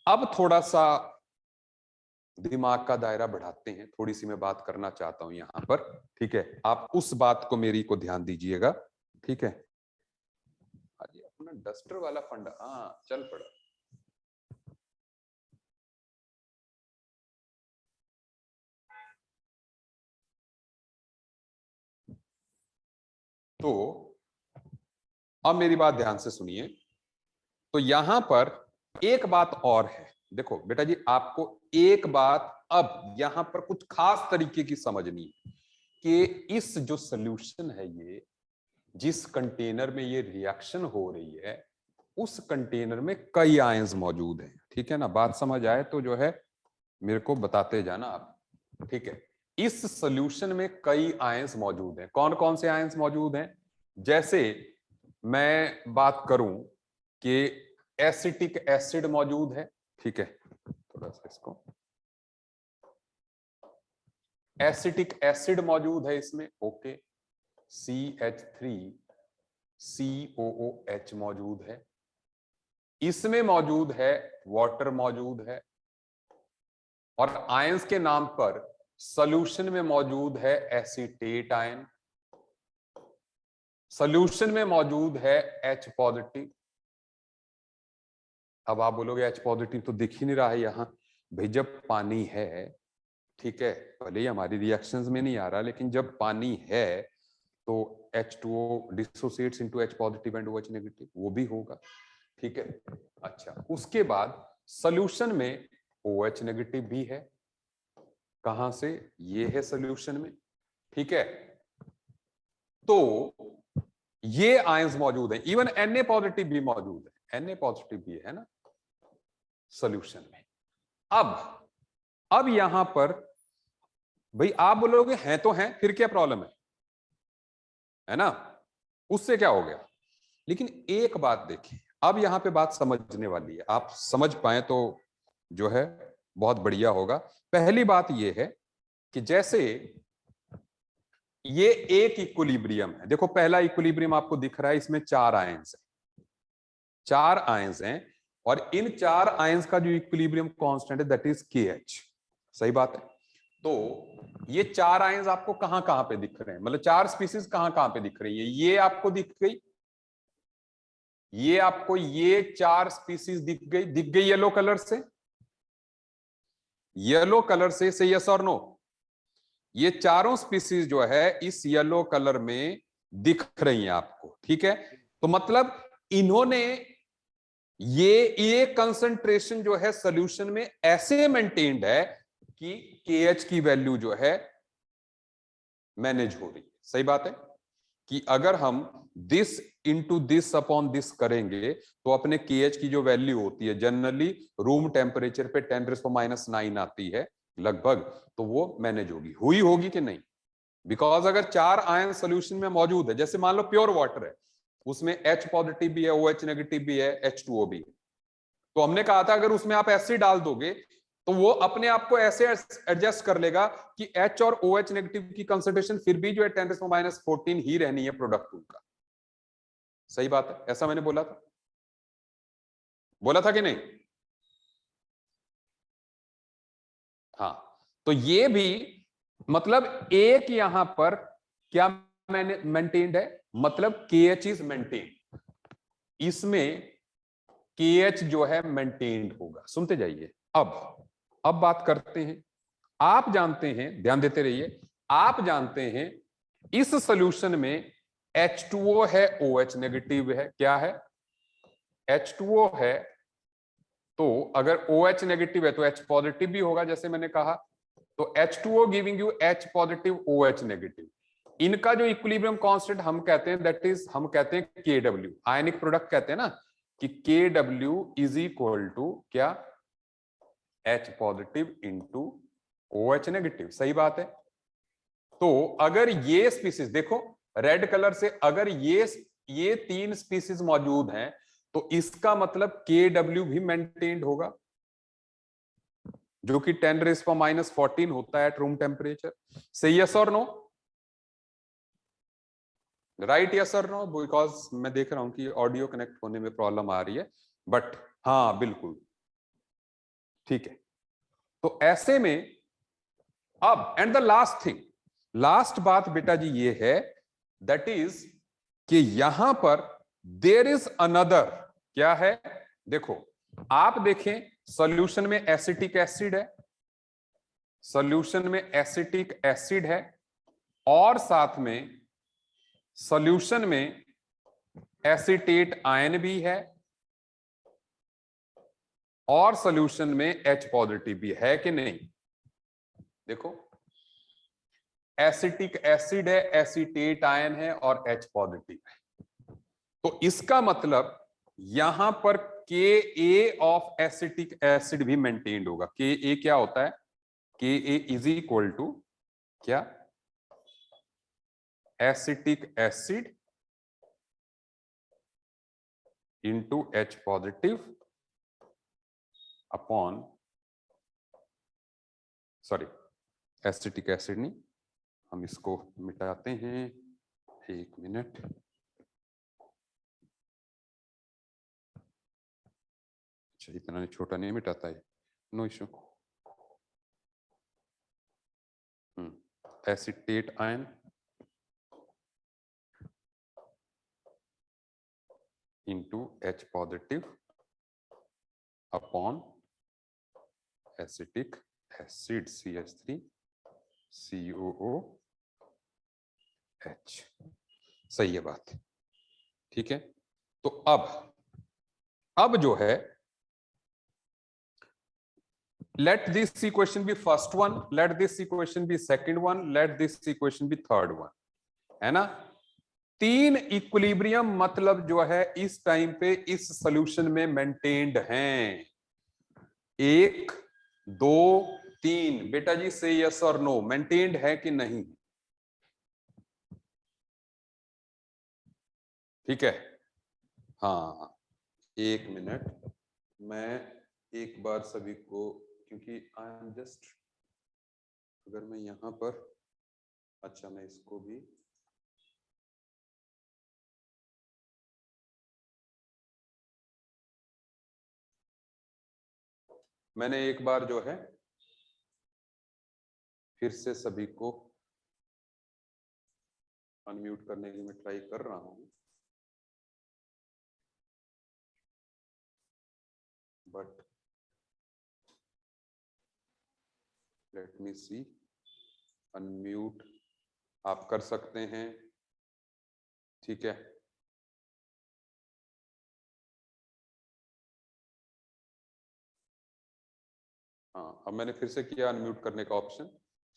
अब थोड़ा सा दिमाग का दायरा बढ़ाते हैं। थोड़ी सी मैं बात करना चाहता हूं यहां पर, ठीक है? आप उस बात को मेरी को ध्यान दीजिएगा, ठीक है? अपना डस्टर वाला फंडा, हाँ चल पड़ा। तो अब मेरी बात ध्यान से सुनिए। तो यहां पर एक बात और है, देखो बेटा जी, आपको एक बात अब यहां पर कुछ खास तरीके की समझनी है कि इस जो सॉल्यूशन है, ये जिस कंटेनर में ये रिएक्शन हो रही है, उस कंटेनर में कई आयंस मौजूद हैं, ठीक है ना? बात समझ आए तो जो है मेरे को बताते जाना आप, ठीक है? इस सॉल्यूशन में कई आयंस मौजूद हैं। कौन कौन से आयंस मौजूद हैं? जैसे मैं बात करूं कि एसिटिक एसिड मौजूद है, ठीक है? थोड़ा सा इसको, एसिटिक एसिड मौजूद है इसमें, ओके। CH3 COOH मौजूद है, इसमें मौजूद है वाटर मौजूद है, और आयंस के नाम पर सॉल्यूशन में मौजूद है एसीटेट आयन, सॉल्यूशन में मौजूद है H पॉजिटिव। अब आप बोलोगे H पॉजिटिव तो दिख ही नहीं रहा है यहां। भाई जब पानी है, ठीक है, भले ही हमारी रिएक्शंस में नहीं आ रहा, लेकिन जब पानी है तो H2O dissociates into H positive and OH negative, वो भी होगा, ठीक है? अच्छा, उसके बाद सॉल्यूशन में OH नेगेटिव भी है। कहां से? ये है सॉल्यूशन में, ठीक है? तो ये आयंस मौजूद हैं। इवन Na पॉजिटिव भी मौजूद है, Na पॉजिटिव भी है ना सॉल्यूशन में। अब यहां पर भाई आप बोलोगे हैं तो हैं, फिर क्या प्रॉब्लम है ना? उससे क्या हो गया? लेकिन एक बात देखिए, अब यहां पे बात समझने वाली है, आप समझ पाए तो जो है बहुत बढ़िया होगा। पहली बात यह है कि जैसे ये एक इक्विलिब्रियम है, देखो पहला इक्विलिब्रियम आपको दिख रहा है, इसमें 4 आयंस हैं, 4 आयंस हैं, और इन 4 आयंस का जो इक्विलिब्रियम कांस्टेंट है दैट इज KH। सही बात है? तो ये 4 आयंस आपको कहां कहां पे दिख रहे हैं, मतलब 4 स्पीसीज कहां कहां पे दिख रही है? ये आपको दिख गई, ये आपको ये 4 स्पीसीज दिख गई येलो कलर से, येलो कलर से यस और नो? ये चारों स्पीसीज जो है इस येलो कलर में दिख रही हैं आपको, ठीक है? तो मतलब इन्होंने ये कंसंट्रेशन जो है सॉल्यूशन में ऐसे मेंटेन्ड है कि KH की वैल्यू जो है मैनेज हो रही है। सही बात है कि अगर हम this into this upon this करेंगे तो अपने KH की जो वैल्यू होती है जनरली रूम टेम्परेचर पे 10⁻⁹ आती है, लगभग, तो वो मैनेज हुई होगी कि नहीं? बिकॉज अगर 4 आयन सोल्यूशन में मौजूद है, जैसे मान लो प्योर वाटर है, उसमें H पॉजिटिव भी है, OH नेगेटिव भी है, H2O भी है, तो हमने कहा था अगर उसमें आप एसिड डाल दोगे तो वो अपने आप को ऐसे एडजस्ट कर लेगा कि H और OH नेगेटिव की कंसंट्रेशन फिर भी जो है 10⁻14 ही रहनी है प्रोडक्ट उनका। सही बात है, ऐसा मैंने बोला था कि नहीं? हाँ, तो ये भी मतलब एक यहां पर क्या मैंने मेंटेन्ड है, मतलब KH इज मेंटेन्ड, इसमें KH जो है मेंटेन्ड होगा। सुनते जाइए। अब बात करते हैं, आप जानते हैं, ध्यान देते रहिए, आप जानते हैं इस सॉल्यूशन में H2O है, OH नेगेटिव है, क्या है? H2O है, तो अगर OH नेगेटिव है तो H पॉजिटिव भी होगा, जैसे मैंने कहा, तो H2O giving you H positive OH negative. इनका जो इक्विलिब्रियम कांस्टेंट हम कहते हैं, दैट इज हम कहते हैं KW, आयनिक प्रोडक्ट कहते हैं ना कि KW इज इक्वल टू क्या? H positive into OH negative. सही बात है। तो अगर ये स्पीसीज देखो रेड कलर से, अगर ये 3 स्पीसीज मौजूद हैं तो इसका मतलब KW भी मेंटेन्ड होगा, जो कि 10⁻14 होता है एट रूम टेम्परेचर। से यस और नो? राइट, यस और नो? बिकॉज मैं देख रहा हूं कि ऑडियो कनेक्ट होने में प्रॉब्लम आ रही है, बट हाँ बिल्कुल ठीक है। तो ऐसे में अब and the last thing, last बात बेटा जी ये है, दैट इज कि यहां पर देयर इज अनदर, क्या है? देखो आप देखें, सॉल्यूशन में एसिटिक एसिड है, सॉल्यूशन में एसिटिक एसिड है, और साथ में सॉल्यूशन में एसीटेट आयन भी है, और सॉल्यूशन में H पॉजिटिव भी है कि नहीं? देखो एसिटिक एसिड है, एसीटेट आयन है और H पॉजिटिव है, तो इसका मतलब यहां पर Ka ऑफ एसिटिक एसिड भी मेंटेन्ड होगा। Ka क्या होता है? Ka इज इक्वल टू क्या? Acetic acid into H positive upon, sorry acetic acid नहीं, हम इसको मिटाते हैं, 1 मिनट। अच्छा इतना छोटा नहीं मिटाता है, no issue. Acetate ion into H positive upon acetic acid CH3 COOH। सही है बात, ठीक है। तो अब जो है, let this equation be first one, let this equation be second one, let this equation be third one, है ना? 3 इक्विलिब्रियम मतलब जो है इस टाइम पे इस सॉल्यूशन में मेंटेन्ड हैं, 1 2 3। बेटा जी से यस और नो, मेंटेन्ड है कि नहीं? ठीक है, हाँ 1 मिनट, मैं एक बार सभी को, क्योंकि आई एम जस्ट, अगर मैं यहां पर, अच्छा मैं इसको भी, मैंने एक बार जो है फिर से सभी को अनम्यूट करने की मैं ट्राई कर रहा हूं, but let me see. Unmute आप कर सकते हैं, ठीक है। हाँ अब मैंने फिर से किया अनम्यूट करने का ऑप्शन,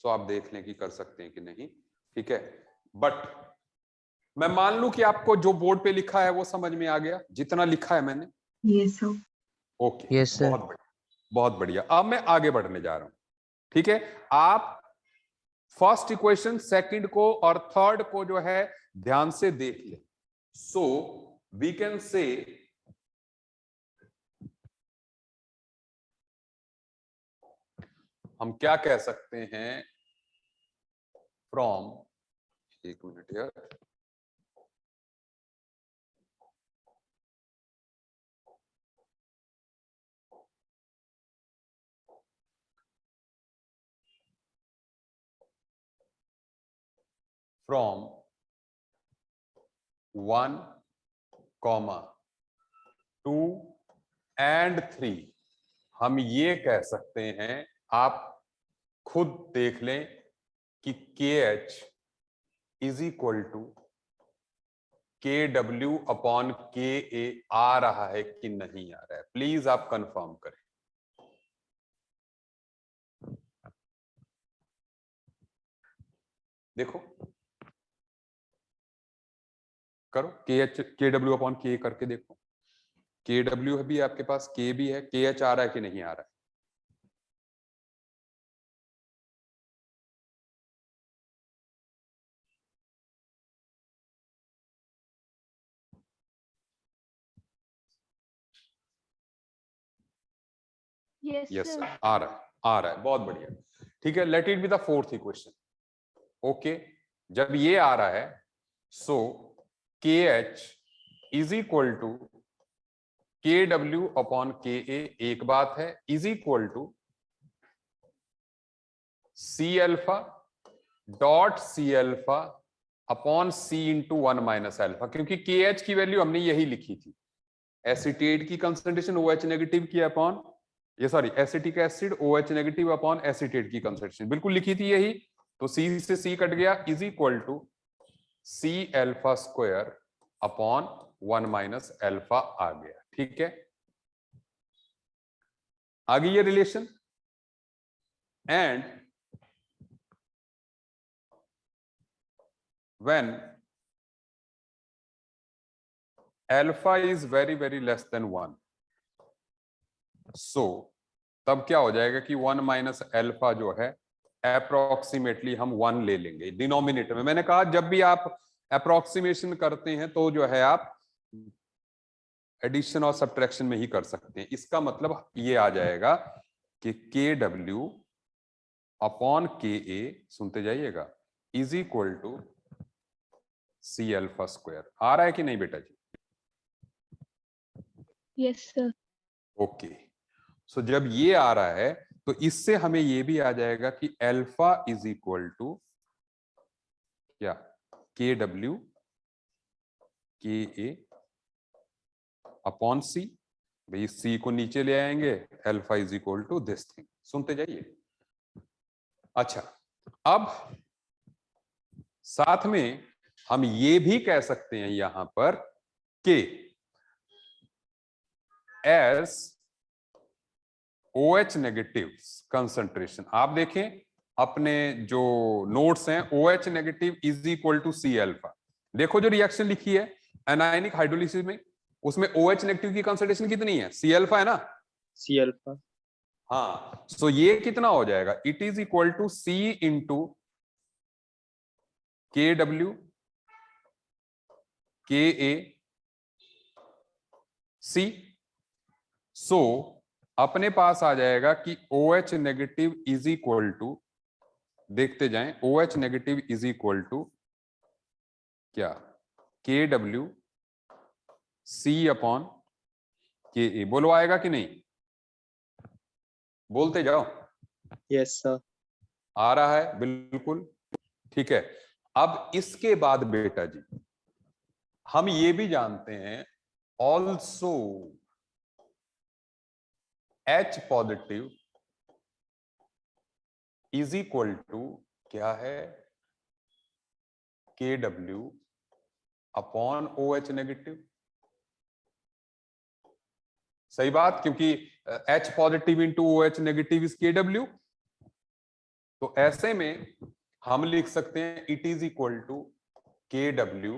सो आप देख लें कि कर सकते हैं कि नहीं, ठीक है। बट मैं मान लूं कि आपको जो बोर्ड पे लिखा है वो समझ में आ गया, जितना लिखा है मैंने। Yes sir. ओके, बहुत बढ़िया, बहुत बढ़िया। अब मैं आगे बढ़ने जा रहा हूं, ठीक है, आप फर्स्ट इक्वेशन, सेकंड को और थर्ड को जो है ध्यान से देख ले। सो वी कैन से हम क्या कह सकते हैं, फ्रॉम, एक मिनट यार, फ्रॉम 1, 2 एंड 3 हम ये कह सकते हैं, आप खुद देख लें कि KH is equal to KW upon KA आ रहा है कि नहीं आ रहा है। प्लीज आप कंफर्म करें। देखो, करो KH KW अपॉन KA करके देखो। KW भी आपके पास, K भी है, KH आ रहा है कि नहीं आ रहा है? Yes, sir. आ रहा है, आ रहा है, बहुत बढ़िया। ठीक है, let it be the fourth equation. Okay, जब ये आ रहा है, so KH is equal to KW upon KA, एक बात है, is equal to C alpha dot C alpha upon C into 1 minus alpha, क्योंकि KH की वैल्यू हमने यही लिखी थी, एसीटेट की कंसंट्रेशन OH नेगेटिव की अपॉन, ये sorry acetic acid OH negative upon acetate की कंसंट्रेशन बिल्कुल लिखी थी यही, तो C से C कट गया, is equal to C alpha square upon 1 minus alpha आ गया। ठीक है, आ गई ये relation. And when alpha is very very less than 1, so तब क्या हो जाएगा कि 1 माइनस अल्फा जो है अप्रोक्सीमेटली हम 1 ले लेंगे डिनोमिनेटर में। मैंने कहा जब भी आप अप्रोक्सीमेशन करते हैं तो जो है आप एडिशन और सब्ट्रैक्शन में ही कर सकते हैं। इसका मतलब ये आ जाएगा कि KW अपॉन KA, सुनते जाइएगा, is equal to C alpha square. आ रहा है कि नहीं बेटा जी? Yes, sir. ओके, सो जब ये आ रहा है तो इससे हमें ये भी आ जाएगा कि अल्फा इज इक्वल टू क्या, KW KA अपॉन C। भाई C को नीचे ले आएंगे, alpha is equal to this thing. सुनते जाइए। अच्छा, अब साथ में हम ये भी कह सकते हैं यहां पर कि एस OH नेगेटिव कंसंट्रेशन, आप देखें अपने जो नोट्स हैं, OH negative is equal to C alpha. देखो जो रिएक्शन लिखी है एनायनिक हाइड्रोलिसिस में, उसमें OH नेगेटिव की कंसंट्रेशन कितनी है? C अल्फा है ना? C alpha. हाँ, सो ये कितना हो जाएगा? It is equal to C into KW KA C। So अपने पास आ जाएगा कि OH negative is equal to, देखते जाएं, OH negative is equal to क्या, KW C अपॉन KA। बोलो आएगा कि नहीं? बोलते जाओ। Yes sir. आ रहा है बिल्कुल। ठीक है, अब इसके बाद बेटा जी हम ये भी जानते हैं also H positive is equal to क्या है, KW अपॉन OH नेगेटिव। सही बात, क्योंकि H positive into OH negative is KW। तो ऐसे में हम लिख सकते हैं it is equal to KW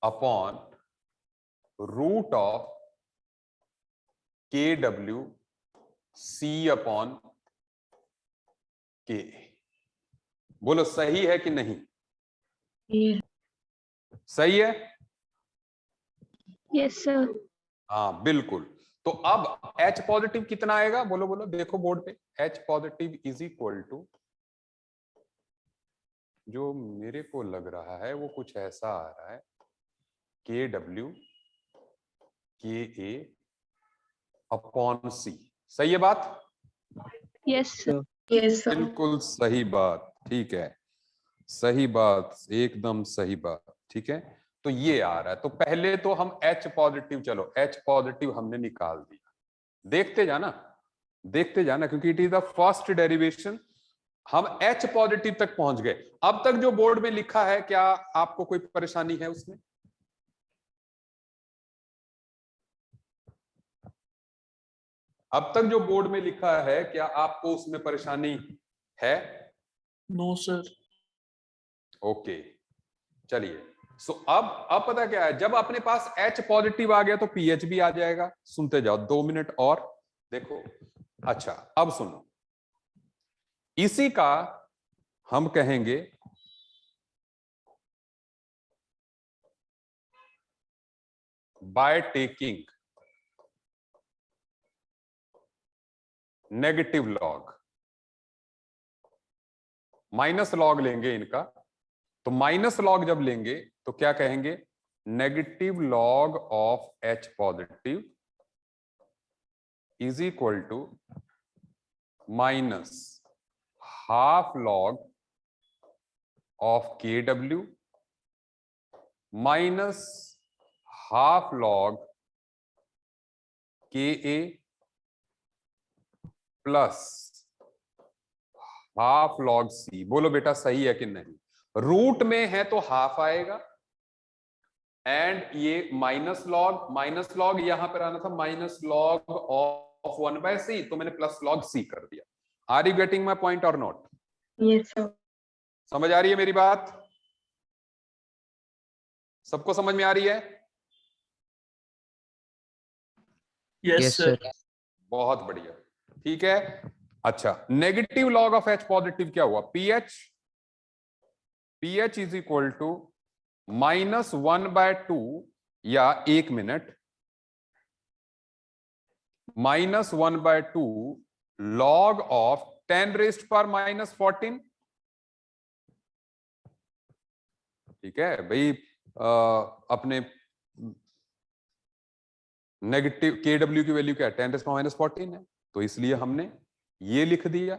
upon root of KW C upon K. बोलो सही है कि नहीं? सही है? Yes sir. हाँ बिल्कुल। तो अब H पॉजिटिव कितना आएगा? बोलो बोलो, देखो बोर्ड पे। H positive is equal to, जो मेरे को लग रहा है वो कुछ ऐसा आ रहा है, KW KA अपॉन C। सही है बात? Yes sir. Yes sir. बिल्कुल सही बात, ठीक है, सही बात, एकदम सही बात, ठीक है। तो ये आ रहा है, तो पहले तो हम H पॉजिटिव, चलो H पॉजिटिव हमने निकाल दिया। देखते जाना, देखते जाना, क्योंकि it is the first derivation. हम H पॉजिटिव तक पहुंच गए। अब तक जो बोर्ड में लिखा है, क्या आपको कोई परेशानी है उसमें? अब तक जो बोर्ड में लिखा है, क्या आपको उसमें परेशानी है? No sir. ओके, चलिए। सो अब पता क्या है, जब अपने पास H पॉजिटिव आ गया तो पीएच भी आ जाएगा। सुनते जाओ, 2 मिनट और देखो। अच्छा, अब सुनो, इसी का हम कहेंगे by taking negative log, minus log लेंगे इनका। तो माइनस लॉग जब लेंगे तो क्या कहेंगे? Negative log of H positive is equal to minus half log of KW minus half log KA plus half log C। बोलो बेटा सही है कि नहीं? रूट में है तो हाफ आएगा, एंड ये माइनस लॉग यहां पर आना था माइनस लॉग ऑफ 1/C, तो मैंने प्लस लॉग C कर दिया। Are you getting my point और नॉट? Yes sir. समझ आ रही है मेरी बात? सबको समझ में आ रही है? Yes sir. बहुत बढ़िया, ठीक है। अच्छा, negative log of H positive क्या हुआ? पीएच इज इक्वल टू -1/2, या 1 मिनट, -1/2 log ऑफ 10⁻⁻14। ठीक है भाई, अपने नेगेटिव KW की वैल्यू क्या है? 10⁻⁻14 है, तो इसलिए हमने ये लिख दिया।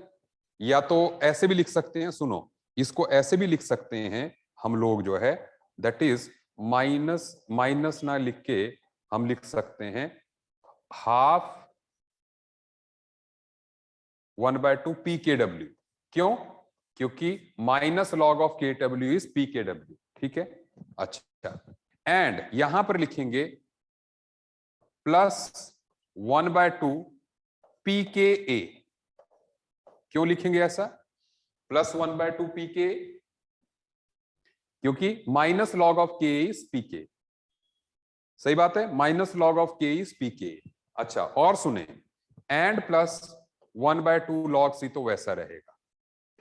या तो ऐसे भी लिख सकते हैं, सुनो, इसको ऐसे भी लिख सकते हैं हम लोग जो है, दैट इज माइनस ना लिख के हम लिख सकते हैं हाफ 1/2 PKW। क्यों? क्योंकि minus log of KW is PKW, ठीक है। अच्छा, एंड यहां पर लिखेंगे प्लस 1/2 PKA। क्यों लिखेंगे ऐसा प्लस 1/2 PKA? क्योंकि minus log of K is PK। सही बात है, minus log of K is PK। अच्छा, और सुने, एंड प्लस 1/2 log C, तो वैसा रहेगा,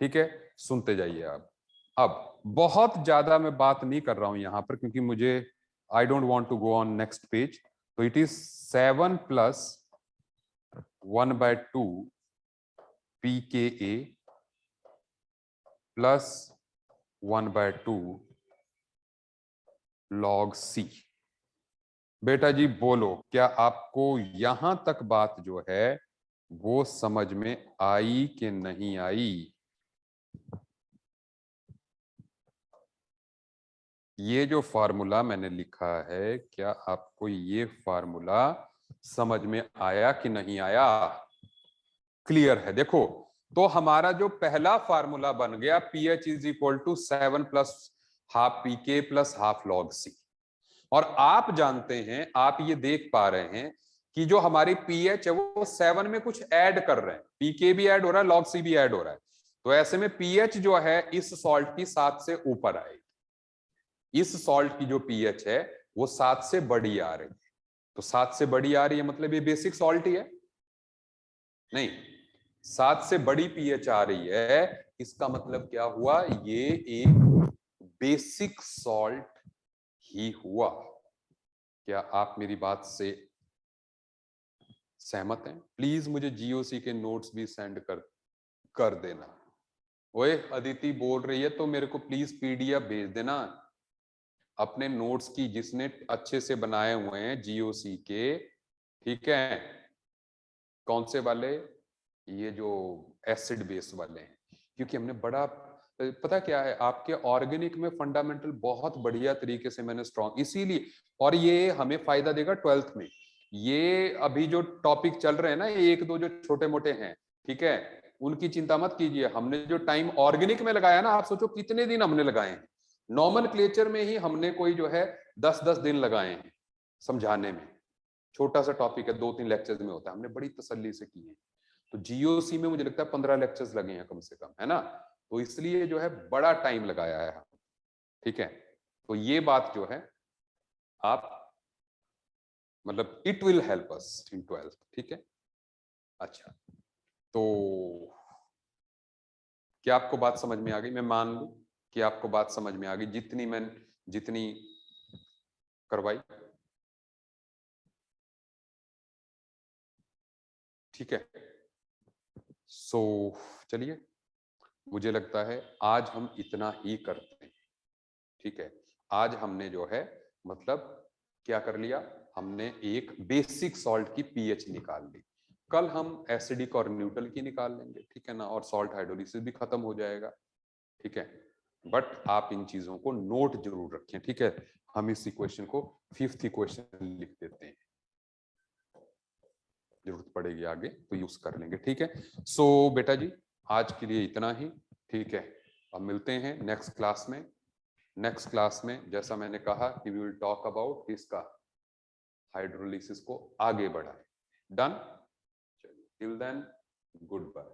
ठीक है। सुनते जाइए आप। अब बहुत ज्यादा मैं बात नहीं कर रहा हूं यहां पर, क्योंकि मुझे I don't want to go on next page. तो it is 7 + 1/2 PKA plus 1/2 log C। बेटा जी बोलो, क्या आपको यहां तक बात जो है वो समझ में आई कि नहीं आई? ये जो फार्मूला मैंने लिखा है, क्या आपको ये फार्मूला समझ में आया कि नहीं आया? क्लियर है? देखो, तो हमारा जो पहला फार्मूला बन गया, pH is equal to 7 + half PK plus half log C। और आप जानते हैं, आप ये देख पा रहे हैं कि जो हमारी pH है वो 7 में कुछ ऐड कर रहे हैं, PK भी ऐड हो रहा है, log C भी ऐड हो रहा है। तो ऐसे में pH जो है इस सॉल्ट की 7 से ऊपर आएगी। इस सॉल्ट की जो pH है वो 7 से बड़ी आ रही है। तो 7 से बड़ी आ रही है मतलब ये बेसिक सॉल्ट ही है? नहीं, 7 से बड़ी पीएच आ रही है, इसका मतलब क्या हुआ, ये एक बेसिक सॉल्ट ही हुआ। क्या आप मेरी बात से सहमत हैं? प्लीज मुझे जीओसी के नोट्स भी सेंड कर देना। ओए अदिति बोल रही है तो मेरे को प्लीज पीडीएफ भेज देना अपने नोट्स की, जिसने अच्छे से बनाए हुए हैं जीओसी के, ठीक है? कौन से वाले? ये जो एसिड बेस वाले हैं, क्योंकि हमने बड़ा, पता क्या है, आपके ऑर्गेनिक में फंडामेंटल बहुत बढ़िया तरीके से मैंने स्ट्रॉन्ग, इसीलिए, और ये हमें फायदा देगा 12th में। ये अभी जो टॉपिक चल रहे हैं ना, एक दो जो छोटे मोटे हैं, ठीक है, उनकी चिंता मत कीजिए। हमने जो टाइम ऑर्गेनिक में लगाया ना, आप सोचो कितने दिन हमने लगाए हैं। नॉमेनक्लेचर में ही हमने कोई जो है 10-10 दिन लगाए हैं समझाने में। छोटा सा टॉपिक है, 2-3 लेक्चर्स में होता है, हमने बड़ी तसल्ली से की है। तो जीओसी में मुझे लगता है 15 लेक्चर्स लगे हैं कम से कम, है ना? तो इसलिए जो है बड़ा टाइम लगाया है हम, ठीक है? तो ये बात जो है आप, मतलब it will help us in 12th, ठीक है? अच्छा, तो क्या आपको बात समझ में आ गई? मैं मान लूं कि आपको बात समझ में आ गई, जितनी करवाई, ठीक है? सो चलिए, मुझे लगता है आज हम इतना ही करते हैं, ठीक है? आज हमने जो है मतलब क्या कर लिया, हमने एक बेसिक सॉल्ट की पीएच निकाल ली। कल हम एसिडिक और न्यूट्रल की निकाल लेंगे, ठीक है ना? और सॉल्ट हाइड्रोलिसिस भी खत्म हो जाएगा, ठीक है? बट आप इन चीजों को नोट जरूर रखें, ठीक है? हम इस इक्वेशन को 5th इक्वेशन लिख देते हैं, जरूरत पड़ेगी आगे तो यूज कर लेंगे, ठीक है? सो बेटा जी, आज के लिए इतना ही, ठीक है? अब मिलते हैं नेक्स्ट क्लास में। नेक्स्ट क्लास में जैसा मैंने कहा कि वी विल टॉक अबाउट इसका हाइड्रोलिसिस को आगे बढ़ाएं। Done? Till then, good bye.